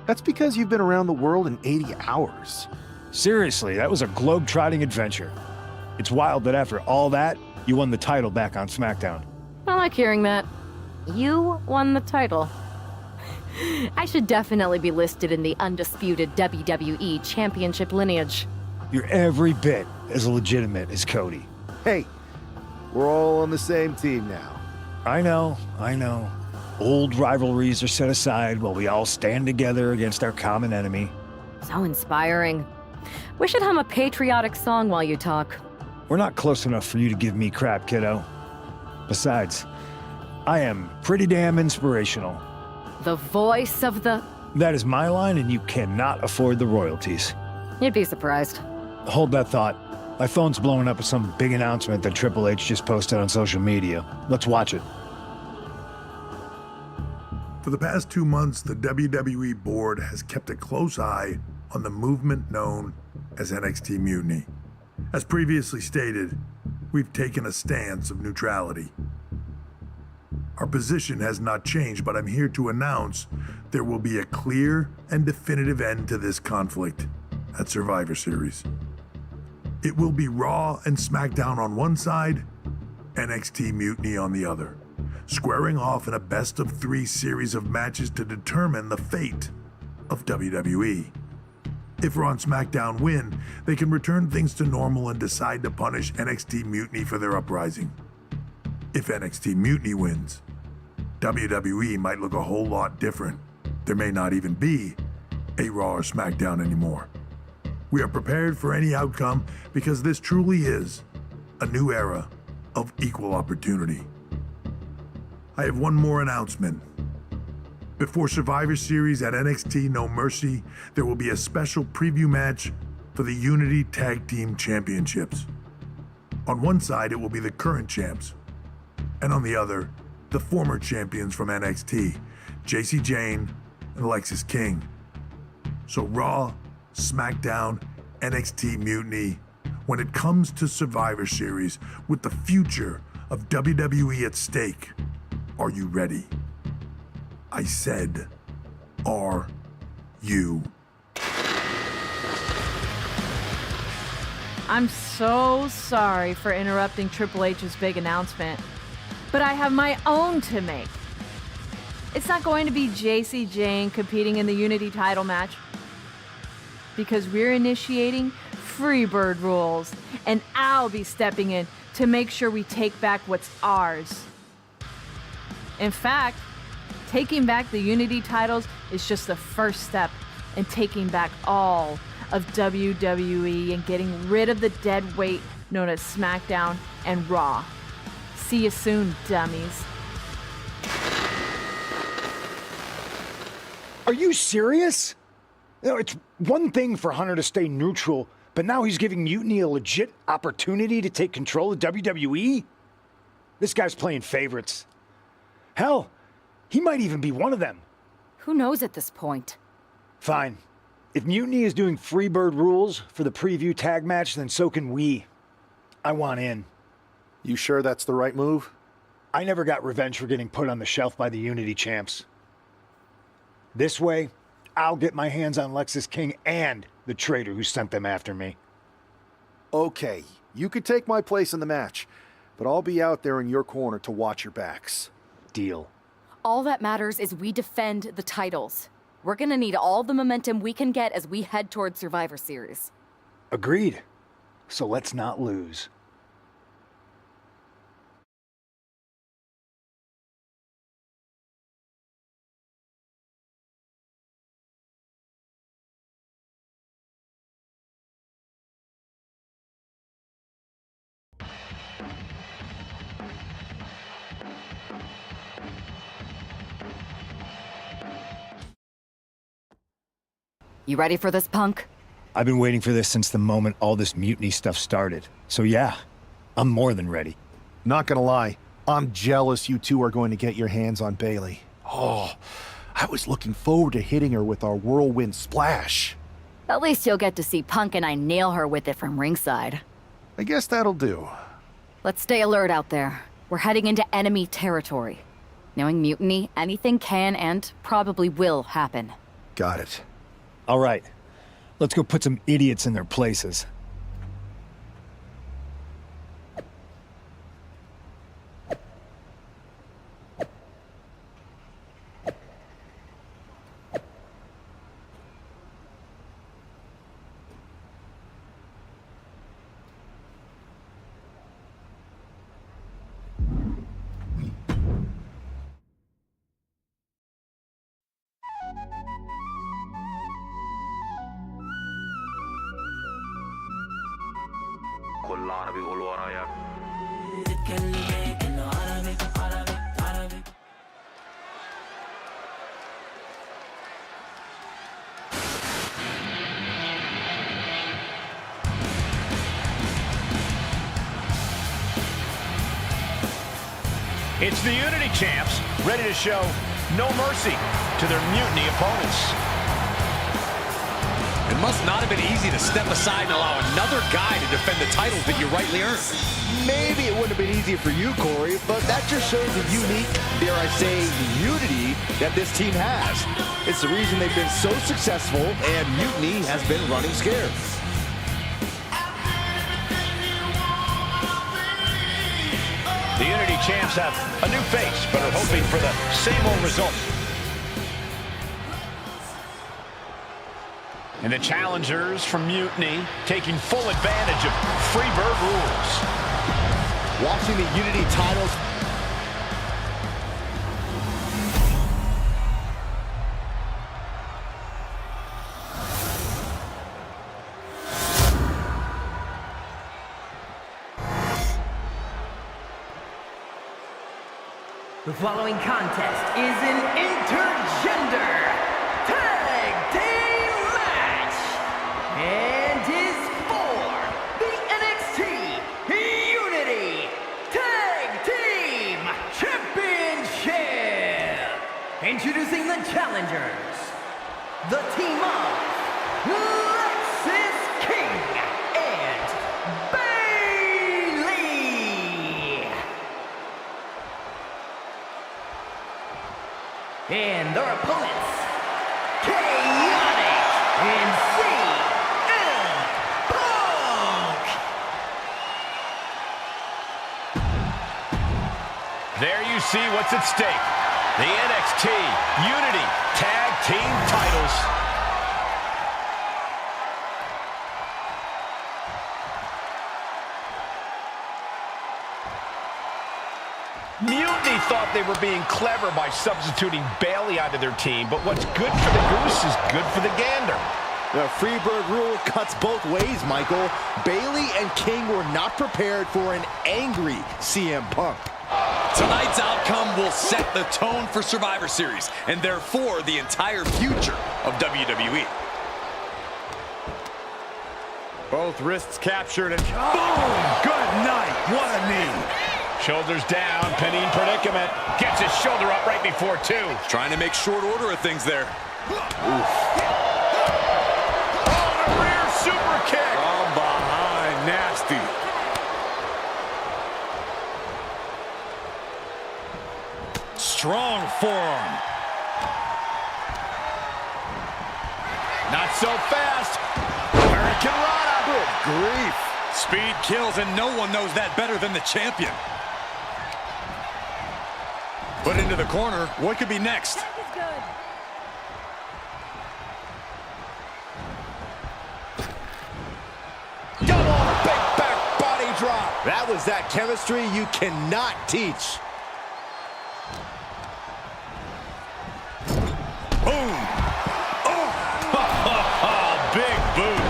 That's because you've been around the world in 80 hours. Seriously, that was a globe-trotting adventure. It's wild that after all that, you won the title back on SmackDown. I like hearing that. You won the title. I should definitely be listed in the undisputed WWE Championship lineage. You're every bit as legitimate as Cody. Hey, we're all on the same team now. I know. Old rivalries are set aside while we all stand together against our common enemy. So inspiring. We should hum a patriotic song while you talk. We're not close enough for you to give me crap, kiddo. Besides, I am pretty damn inspirational. The voice of the... That is my line, and you cannot afford the royalties. You'd be surprised. Hold that thought. My phone's blowing up with some big announcement that Triple H just posted on social media. Let's watch it. For the past 2 months, the WWE board has kept a close eye on the movement known as NXT Mutiny. As previously stated, we've taken a stance of neutrality. Our position has not changed, but I'm here to announce there will be a clear and definitive end to this conflict at Survivor Series. It will be Raw and SmackDown on one side, NXT Mutiny on the other, squaring off in a best-of-3 series of matches to determine the fate of WWE. If Raw and SmackDown win, they can return things to normal and decide to punish NXT Mutiny for their uprising. If NXT Mutiny wins, WWE might look a whole lot different. There may not even be a Raw or SmackDown anymore. We are prepared for any outcome because this truly is a new era of equal opportunity. I have one more announcement. Before Survivor Series at NXT No Mercy, there will be a special preview match for the Unity Tag Team Championships. On one side, it will be the current champs, and on the other, the former champions from NXT, Jacy Jayne and Alexis King. So Raw, SmackDown, NXT Mutiny, when it comes to Survivor Series, with the future of WWE at stake, are you ready? I said, are you? I'm so sorry for interrupting Triple H's big announcement, but I have my own to make. It's not going to be Jacy Jayne competing in the Unity title match, because we're initiating Freebird rules, and I'll be stepping in to make sure we take back what's ours. In fact, taking back the Unity titles is just the first step in taking back all of WWE and getting rid of the dead weight known as SmackDown and Raw. See you soon, dummies. Are you serious? You know, it's one thing for Hunter to stay neutral, but now he's giving Mutiny a legit opportunity to take control of WWE? This guy's playing favorites. Hell, he might even be one of them. Who knows at this point? Fine. If Mutiny is doing Freebird rules for the preview tag match, then so can we. I want in. You sure that's the right move? I never got revenge for getting put on the shelf by the Unity champs. This way, I'll get my hands on Lexis King and the traitor who sent them after me. Okay, you could take my place in the match, but I'll be out there in your corner to watch your backs. Deal. All that matters is we defend the titles. We're gonna need all the momentum we can get as we head towards Survivor Series. Agreed. So let's not lose. You ready for this, punk? I've been waiting for this since the moment all this mutiny stuff started. So yeah, I'm more than ready. Not gonna lie, I'm jealous you two are going to get your hands on Bayley. Oh, I was looking forward to hitting her with our whirlwind splash. At least you'll get to see Punk and I nail her with it from ringside. I guess that'll do. Let's stay alert out there. We're heading into enemy territory. Knowing Mutiny, anything can and probably will happen. Got it. All right, let's go put some idiots in their places. Kollana भी बोलो ना यार. It's the Unity champs, ready to show no mercy to their mutiny opponents. It must not have been easy to step aside and allow another guy to defend the titles that you rightly earned. Maybe it wouldn't have been easy for you, Corey, but that just shows the unique, dare I say, unity that this team has. It's the reason they've been so successful, and Mutiny has been running scared. The Unity champs have a new face, but are hoping for the same old result. And the challengers from Mutiny taking full advantage of Freebird rules. Watching the Unity titles. The following contest is an intergender tag team match and is for the NXT Unity Tag Team Championship. Introducing the challengers, the team of Lexis King and Bayley. And their opponents, Chaotic and CM Punk. There you see what's at stake. The NXT Unity Tag Team titles. Mutiny thought they were being clever by substituting Bayley onto their team, but what's good for the goose is good for the gander. The Freebird rule cuts both ways, Michael. Bayley and King were not prepared for an angry CM Punk. Tonight's outcome will set the tone for Survivor Series, and therefore the entire future of WWE. Both wrists captured and boom! Good night. What a knee. Shoulders down, pinning predicament. Gets his shoulder up right before two. Trying to make short order of things there. Oof. Oh, the rear super kick. From behind, nasty. Strong forearm. Not so fast. Hurricane Rana. Good grief. Speed kills, and no one knows that better than the champion. Put into the corner. What could be next? Double big back body drop. That was that chemistry you cannot teach. Boom. Oh. Big boot.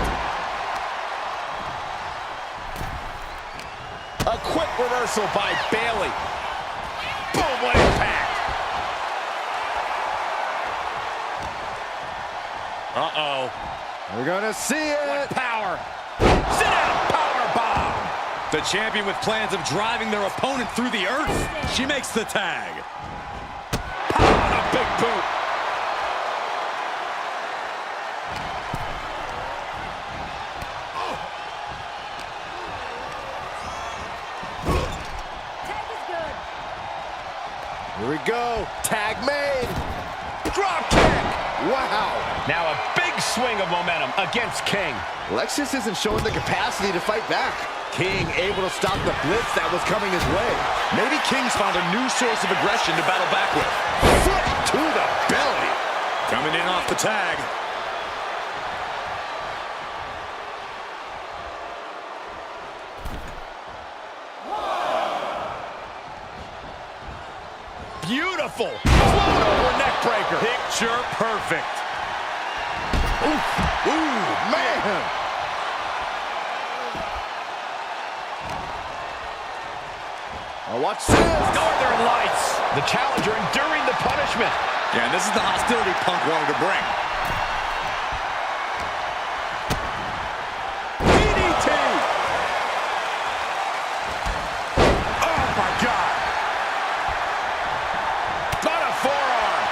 A quick reversal by Bayley. Boom, what impact. Uh-oh. We're gonna see it. What power. Sit down, power bomb. The champion with plans of driving their opponent through the earth. She makes the tag. Power, a big boot. Here we go. Tag made. Drop kick. Wow. Now a big swing of momentum against King. Lexis isn't showing the capacity to fight back. King able to stop the blitz that was coming his way. Maybe King's found a new source of aggression to battle back with. Foot to the belly. Coming in off the tag. Beautiful. Float over neck breaker. Picture perfect. Ooh, man. Oh, watch this. Northern Lights. The challenger enduring the punishment. Yeah, and this is the hostility Punk wanted to bring. DDT! Oh, my God. Not a forearm.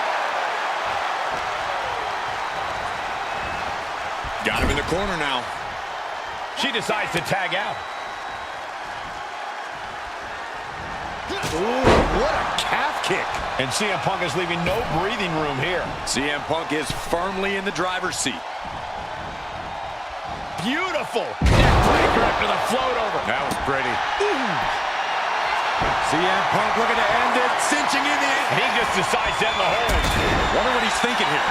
Got him in the corner now. She decides to tag out. Ooh, what a calf kick. And CM Punk is leaving no breathing room here. CM Punk is firmly in the driver's seat. Beautiful neckbreaker after the float over. That was pretty. CM Punk looking to end it, cinching in the end. He just decides to end the hold. Wonder what he's thinking here.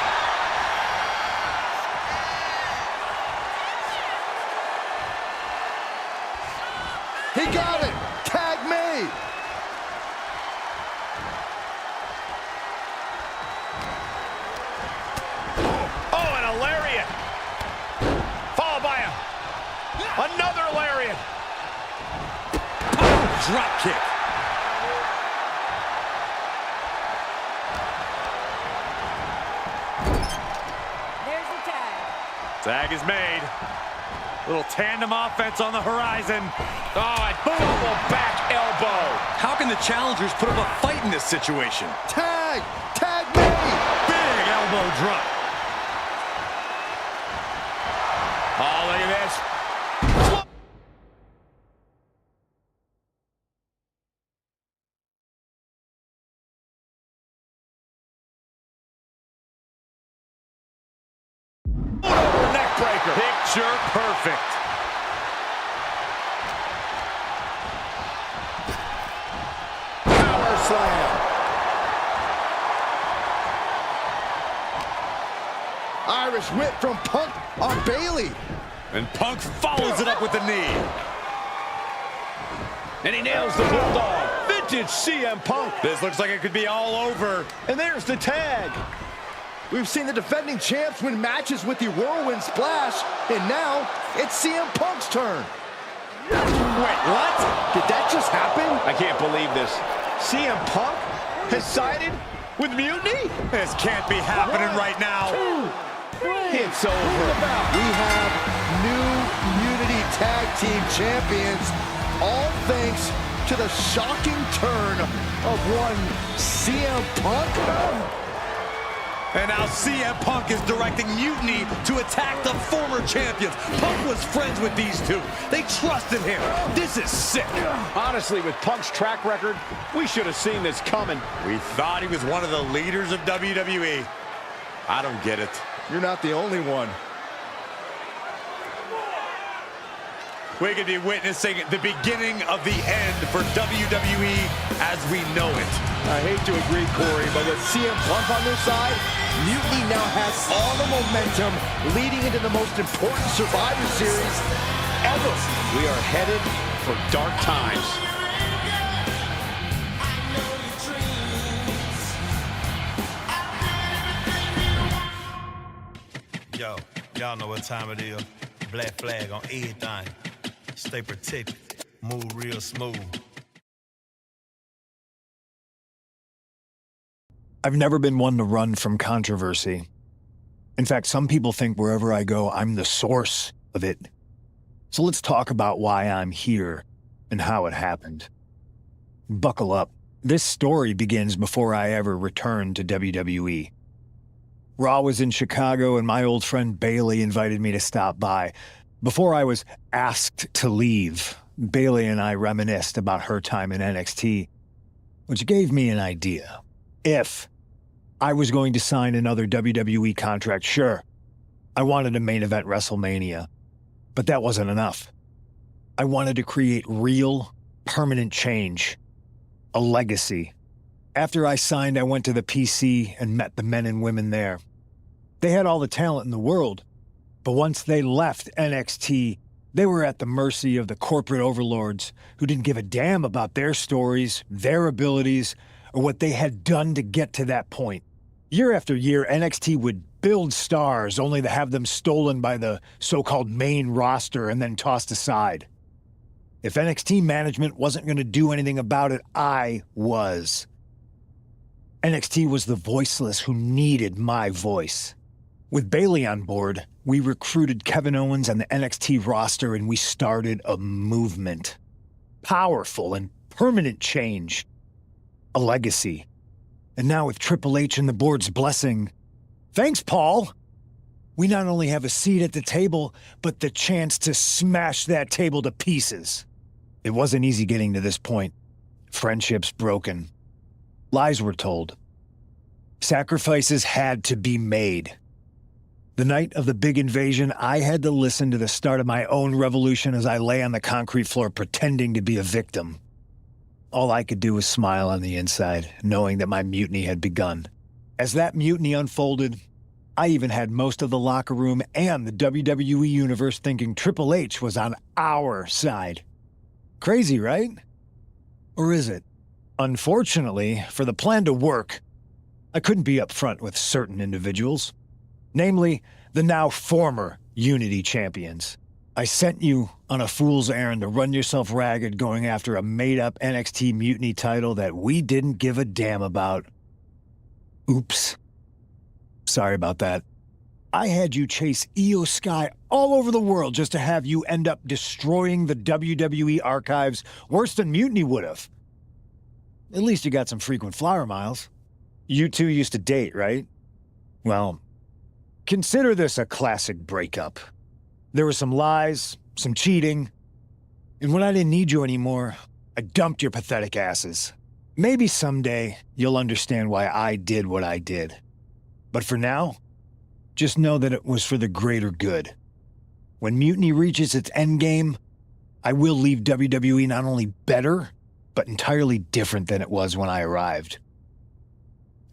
He got it! Tag me! Oh, and a lariat. Followed by another lariat. Oh, drop kick. There's the tag. Tag is made. Little tandem offense on the horizon. Oh, a double back elbow. How can the challengers put up a fight in this situation? Tag! Tag me! Big elbow drop. Oh, look at this. Neck breaker. Picture perfect. Power slam! Irish whip from Punk on Bailey. And Punk follows it up with the knee. And he nails the bulldog. Vintage CM Punk. This looks like it could be all over. And there's the tag. We've seen the defending champs win matches with the whirlwind splash, and now it's CM Punk's turn. Wait, what? Did that just happen? I can't believe this. CM Punk has sided with Mutiny? This can't be happening right now. It's over. We have new Unity Tag Team Champions, all thanks to the shocking turn of one CM Punk. And now CM Punk is directing Mutiny to attack the former champions. Punk was friends with these two. They trusted him. This is sick. Honestly, with Punk's track record, we should have seen this coming. We thought he was one of the leaders of WWE. I don't get it. You're not the only one. We could be witnessing the beginning of the end for WWE as we know it. I hate to agree, Corey, but with CM Punk on their side, Mutiny now has all the momentum leading into the most important Survivor Series ever. We are headed for dark times. Yo, y'all know what time it is. Black flag on everything. Stay protected. Move real smooth. I've never been one to run from controversy. In fact, some people think wherever I go, I'm the source of it. So let's talk about why I'm here and how it happened. Buckle up. This story begins before I ever returned to WWE. Raw was in Chicago and my old friend Bailey invited me to stop by. Before I was asked to leave, Bailey and I reminisced about her time in NXT, which gave me an idea. If I was going to sign another WWE contract, sure, I wanted a main event WrestleMania, but that wasn't enough. I wanted to create real, permanent change, a legacy. After I signed, I went to the PC and met the men and women there. They had all the talent in the world, but once they left NXT, they were at the mercy of the corporate overlords who didn't give a damn about their stories, their abilities, or what they had done to get to that point. Year after year, NXT would build stars only to have them stolen by the so-called main roster and then tossed aside. If NXT management wasn't going to do anything about it, I was. NXT was the voiceless who needed my voice. With Bayley on board, we recruited Kevin Owens and the NXT roster, and we started a movement. Powerful and permanent change. A legacy. And now with Triple H and the board's blessing, thanks, Paul! We not only have a seat at the table, but the chance to smash that table to pieces. It wasn't easy getting to this point. Friendships broken. Lies were told. Sacrifices had to be made. The night of the big invasion, I had to listen to the start of my own revolution as I lay on the concrete floor pretending to be a victim. All I could do was smile on the inside, knowing that my mutiny had begun. As that mutiny unfolded, I even had most of the locker room and the WWE Universe thinking Triple H was on our side. Crazy, right? Or is it? Unfortunately, for the plan to work, I couldn't be upfront with certain individuals. Namely, the now former Unity champions. I sent you on a fool's errand to run yourself ragged going after a made-up NXT Mutiny title that we didn't give a damn about. Oops. Sorry about that. I had you chase Io Sky all over the world just to have you end up destroying the WWE archives worse than Mutiny would have. At least you got some frequent flyer miles. You two used to date, right? Well, consider this a classic breakup. There were some lies, some cheating, and when I didn't need you anymore, I dumped your pathetic asses. Maybe someday you'll understand why I did what I did. But for now, just know that it was for the greater good. When Mutiny reaches its endgame, I will leave WWE not only better, but entirely different than it was when I arrived.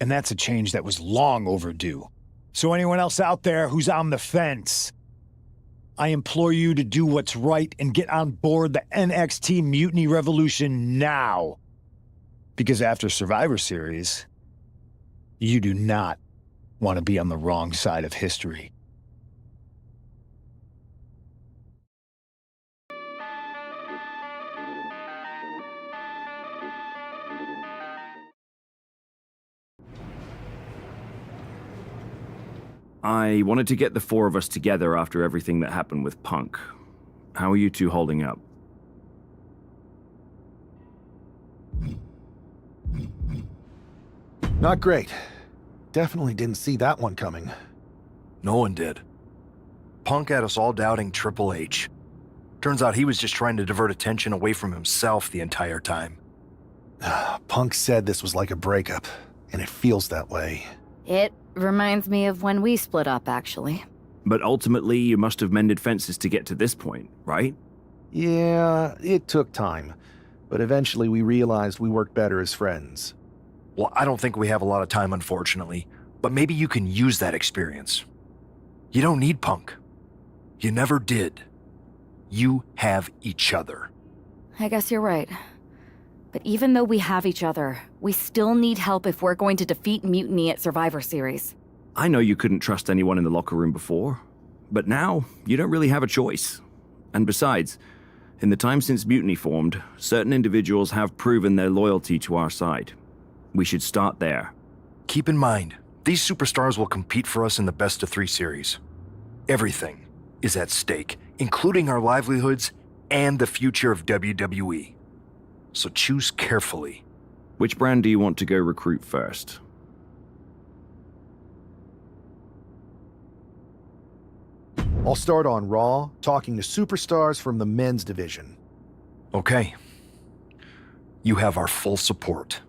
And that's a change that was long overdue. So anyone else out there who's on the fence, I implore you to do what's right and get on board the NXT Mutiny Revolution now. Because after Survivor Series, you do not want to be on the wrong side of history. I wanted to get the four of us together after everything that happened with Punk. How are you two holding up? Not great. Definitely didn't see that one coming. No one did. Punk had us all doubting Triple H. Turns out he was just trying to divert attention away from himself the entire time. Punk said this was like a breakup, and it feels that way. It reminds me of when we split up, actually. But ultimately, you must have mended fences to get to this point, right? Yeah, it took time. But eventually we realized we worked better as friends. Well, I don't think we have a lot of time, unfortunately. But maybe you can use that experience. You don't need Punk. You never did. You have each other. I guess you're right. But even though we have each other, we still need help if we're going to defeat Mutiny at Survivor Series. I know you couldn't trust anyone in the locker room before, but now you don't really have a choice. And besides, in the time since Mutiny formed, certain individuals have proven their loyalty to our side. We should start there. Keep in mind, these superstars will compete for us in the best-of-3 series. Everything is at stake, including our livelihoods and the future of WWE. So choose carefully. Which brand do you want to go recruit first? I'll start on Raw, talking to superstars from the men's division. Okay. You have our full support.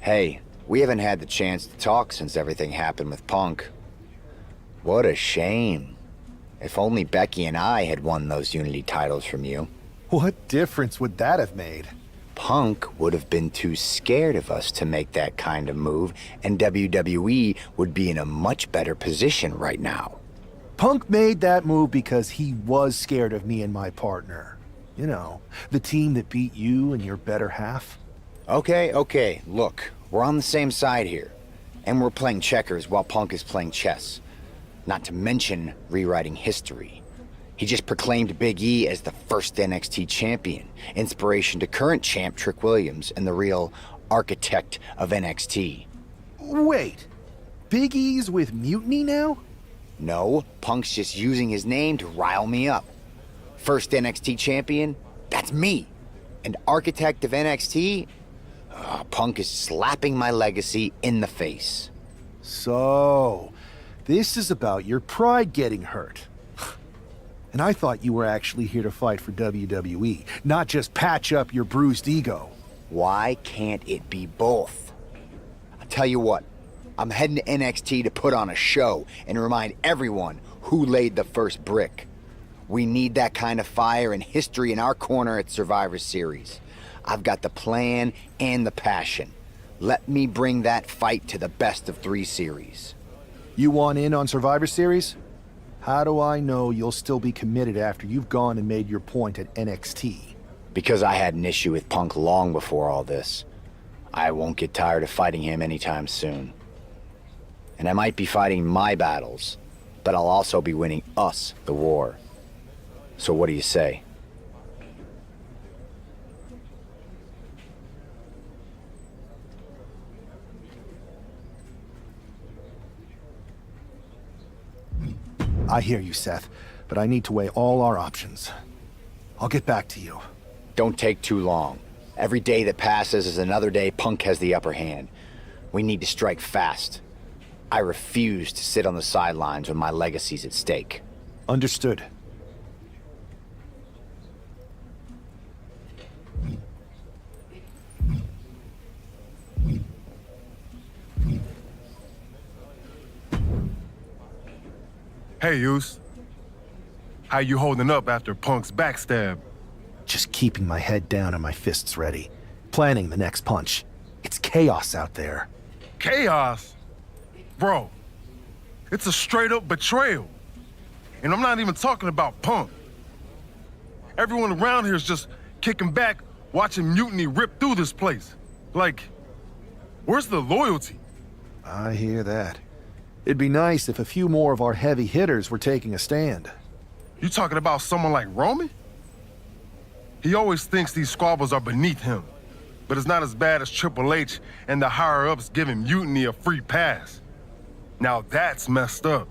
Hey, we haven't had the chance to talk since everything happened with Punk. What a shame. If only Becky and I had won those Unity titles from you. What difference would that have made? Punk would have been too scared of us to make that kind of move, and WWE would be in a much better position right now. Punk made that move because he was scared of me and my partner. You know, the team that beat you and your better half. Okay, look, we're on the same side here. And we're playing checkers while Punk is playing chess. Not to mention rewriting history. He just proclaimed Big E as the first NXT champion, inspiration to current champ Trick Williams and the real architect of NXT. Wait, Big E's with Mutiny now? No, Punk's just using his name to rile me up. First NXT champion? That's me. And architect of NXT? Punk is slapping my legacy in the face. So, this is about your pride getting hurt. And I thought you were actually here to fight for WWE, not just patch up your bruised ego. Why can't it be both? I'll tell you what, I'm heading to NXT to put on a show and remind everyone who laid the first brick. We need that kind of fire and history in our corner at Survivor Series. I've got the plan and the passion. Let me bring that fight to the best of 3 series. You want in on Survivor Series? How do I know you'll still be committed after you've gone and made your point at NXT? Because I had an issue with Punk long before all this. I won't get tired of fighting him anytime soon. And I might be fighting my battles, but I'll also be winning us the war. So what do you say? I hear you, Seth, but I need to weigh all our options. I'll get back to you. Don't take too long. Every day that passes is another day Punk has the upper hand. We need to strike fast. I refuse to sit on the sidelines when my legacy's at stake. Understood. Hey, Yus. How you holding up after Punk's backstab? Just keeping my head down and my fists ready. Planning the next punch. It's chaos out there. Chaos? Bro, it's a straight-up betrayal. And I'm not even talking about Punk. Everyone around here is just kicking back, watching Mutiny rip through this place. Like, where's the loyalty? I hear that. It'd be nice if a few more of our heavy hitters were taking a stand. You talking about someone like Roman? He always thinks these squabbles are beneath him. But it's not as bad as Triple H and the higher-ups giving Mutiny a free pass. Now that's messed up.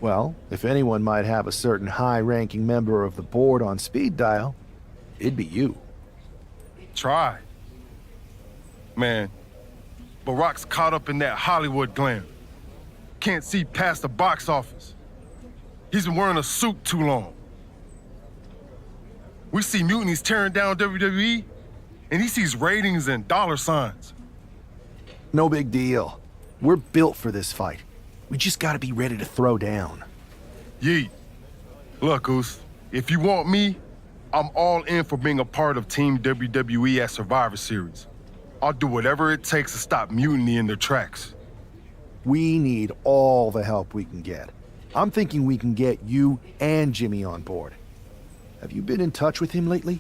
Well, if anyone might have a certain high-ranking member of the board on speed dial, it'd be you. Try. Man, Barack's caught up in that Hollywood glam. Can't see past the box office. He's been wearing a suit too long. We see Mutiny's tearing down WWE, and he sees ratings and dollar signs. No big deal. We're built for this fight. We just gotta be ready to throw down. Yeet. Look, Oos, if you want me, I'm all in for being a part of Team WWE at Survivor Series. I'll do whatever it takes to stop Mutiny in their tracks. We need all the help we can get. I'm thinking we can get you and Jimmy on board. Have you been in touch with him lately?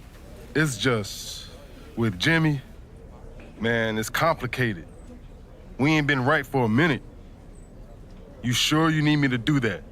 It's just, with Jimmy, man, it's complicated. We ain't been right for a minute. You sure you need me to do that?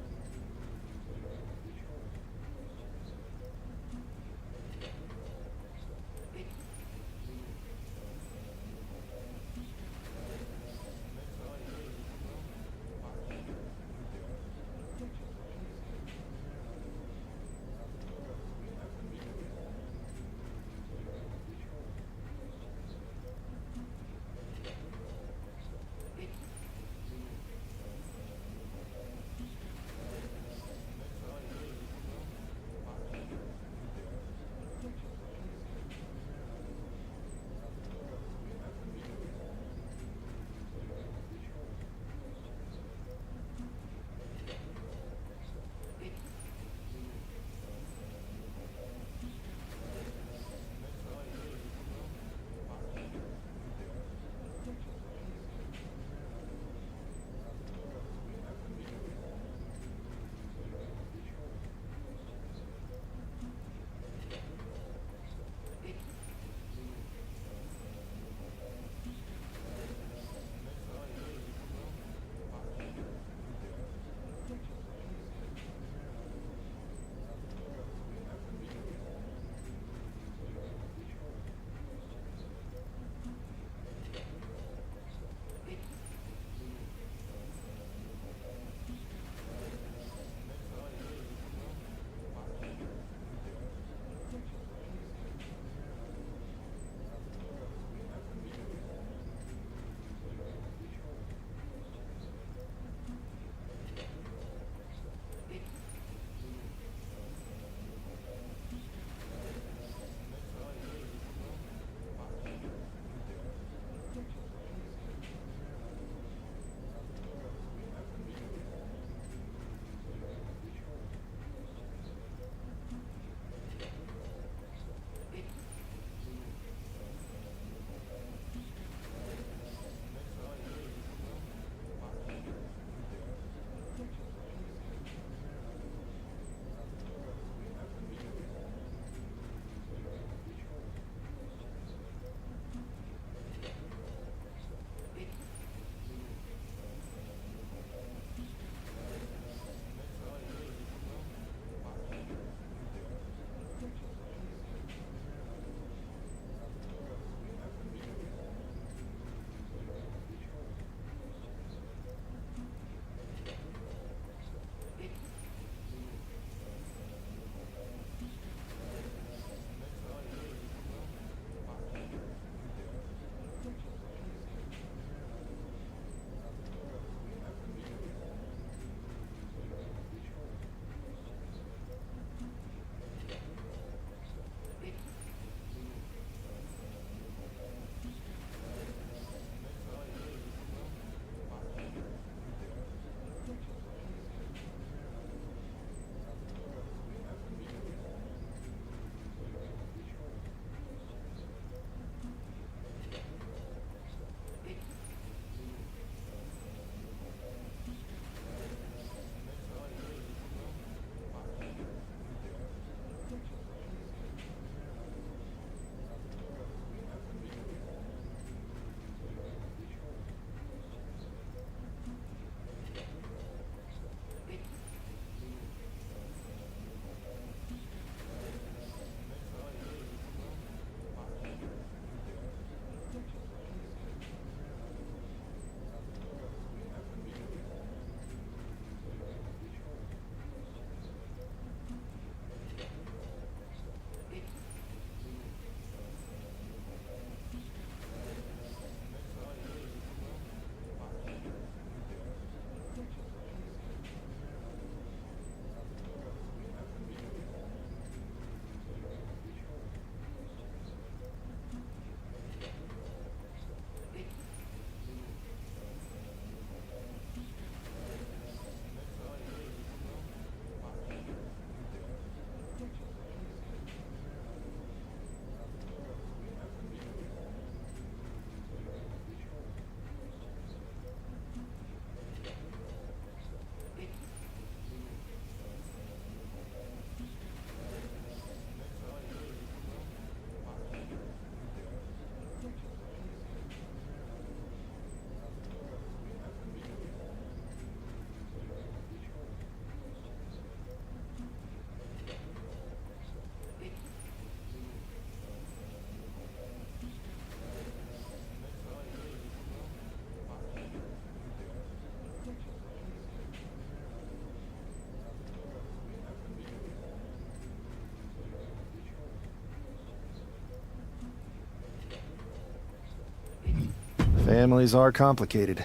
Families are complicated.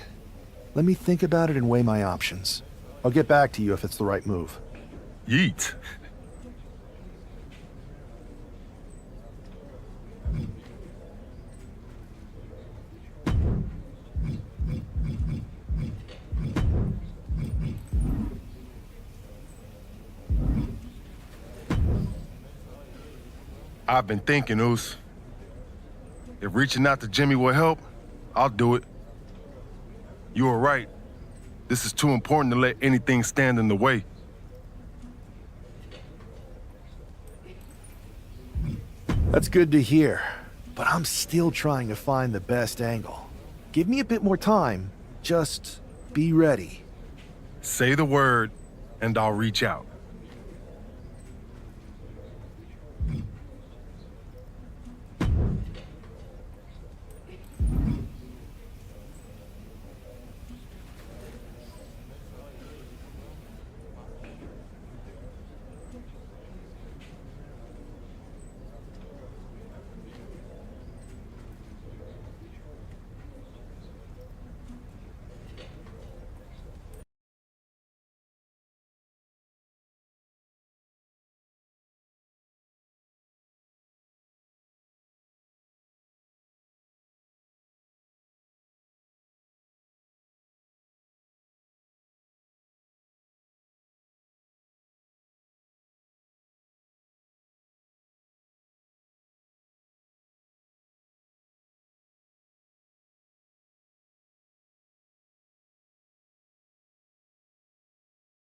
Let me think about it and weigh my options. I'll get back to you if it's the right move. Yeet. I've been thinking, Oos. If reaching out to Jimmy will help, I'll do it. You were right. This is too important to let anything stand in the way. That's good to hear, but I'm still trying to find the best angle. Give me a bit more time. Just be ready. Say the word, and I'll reach out.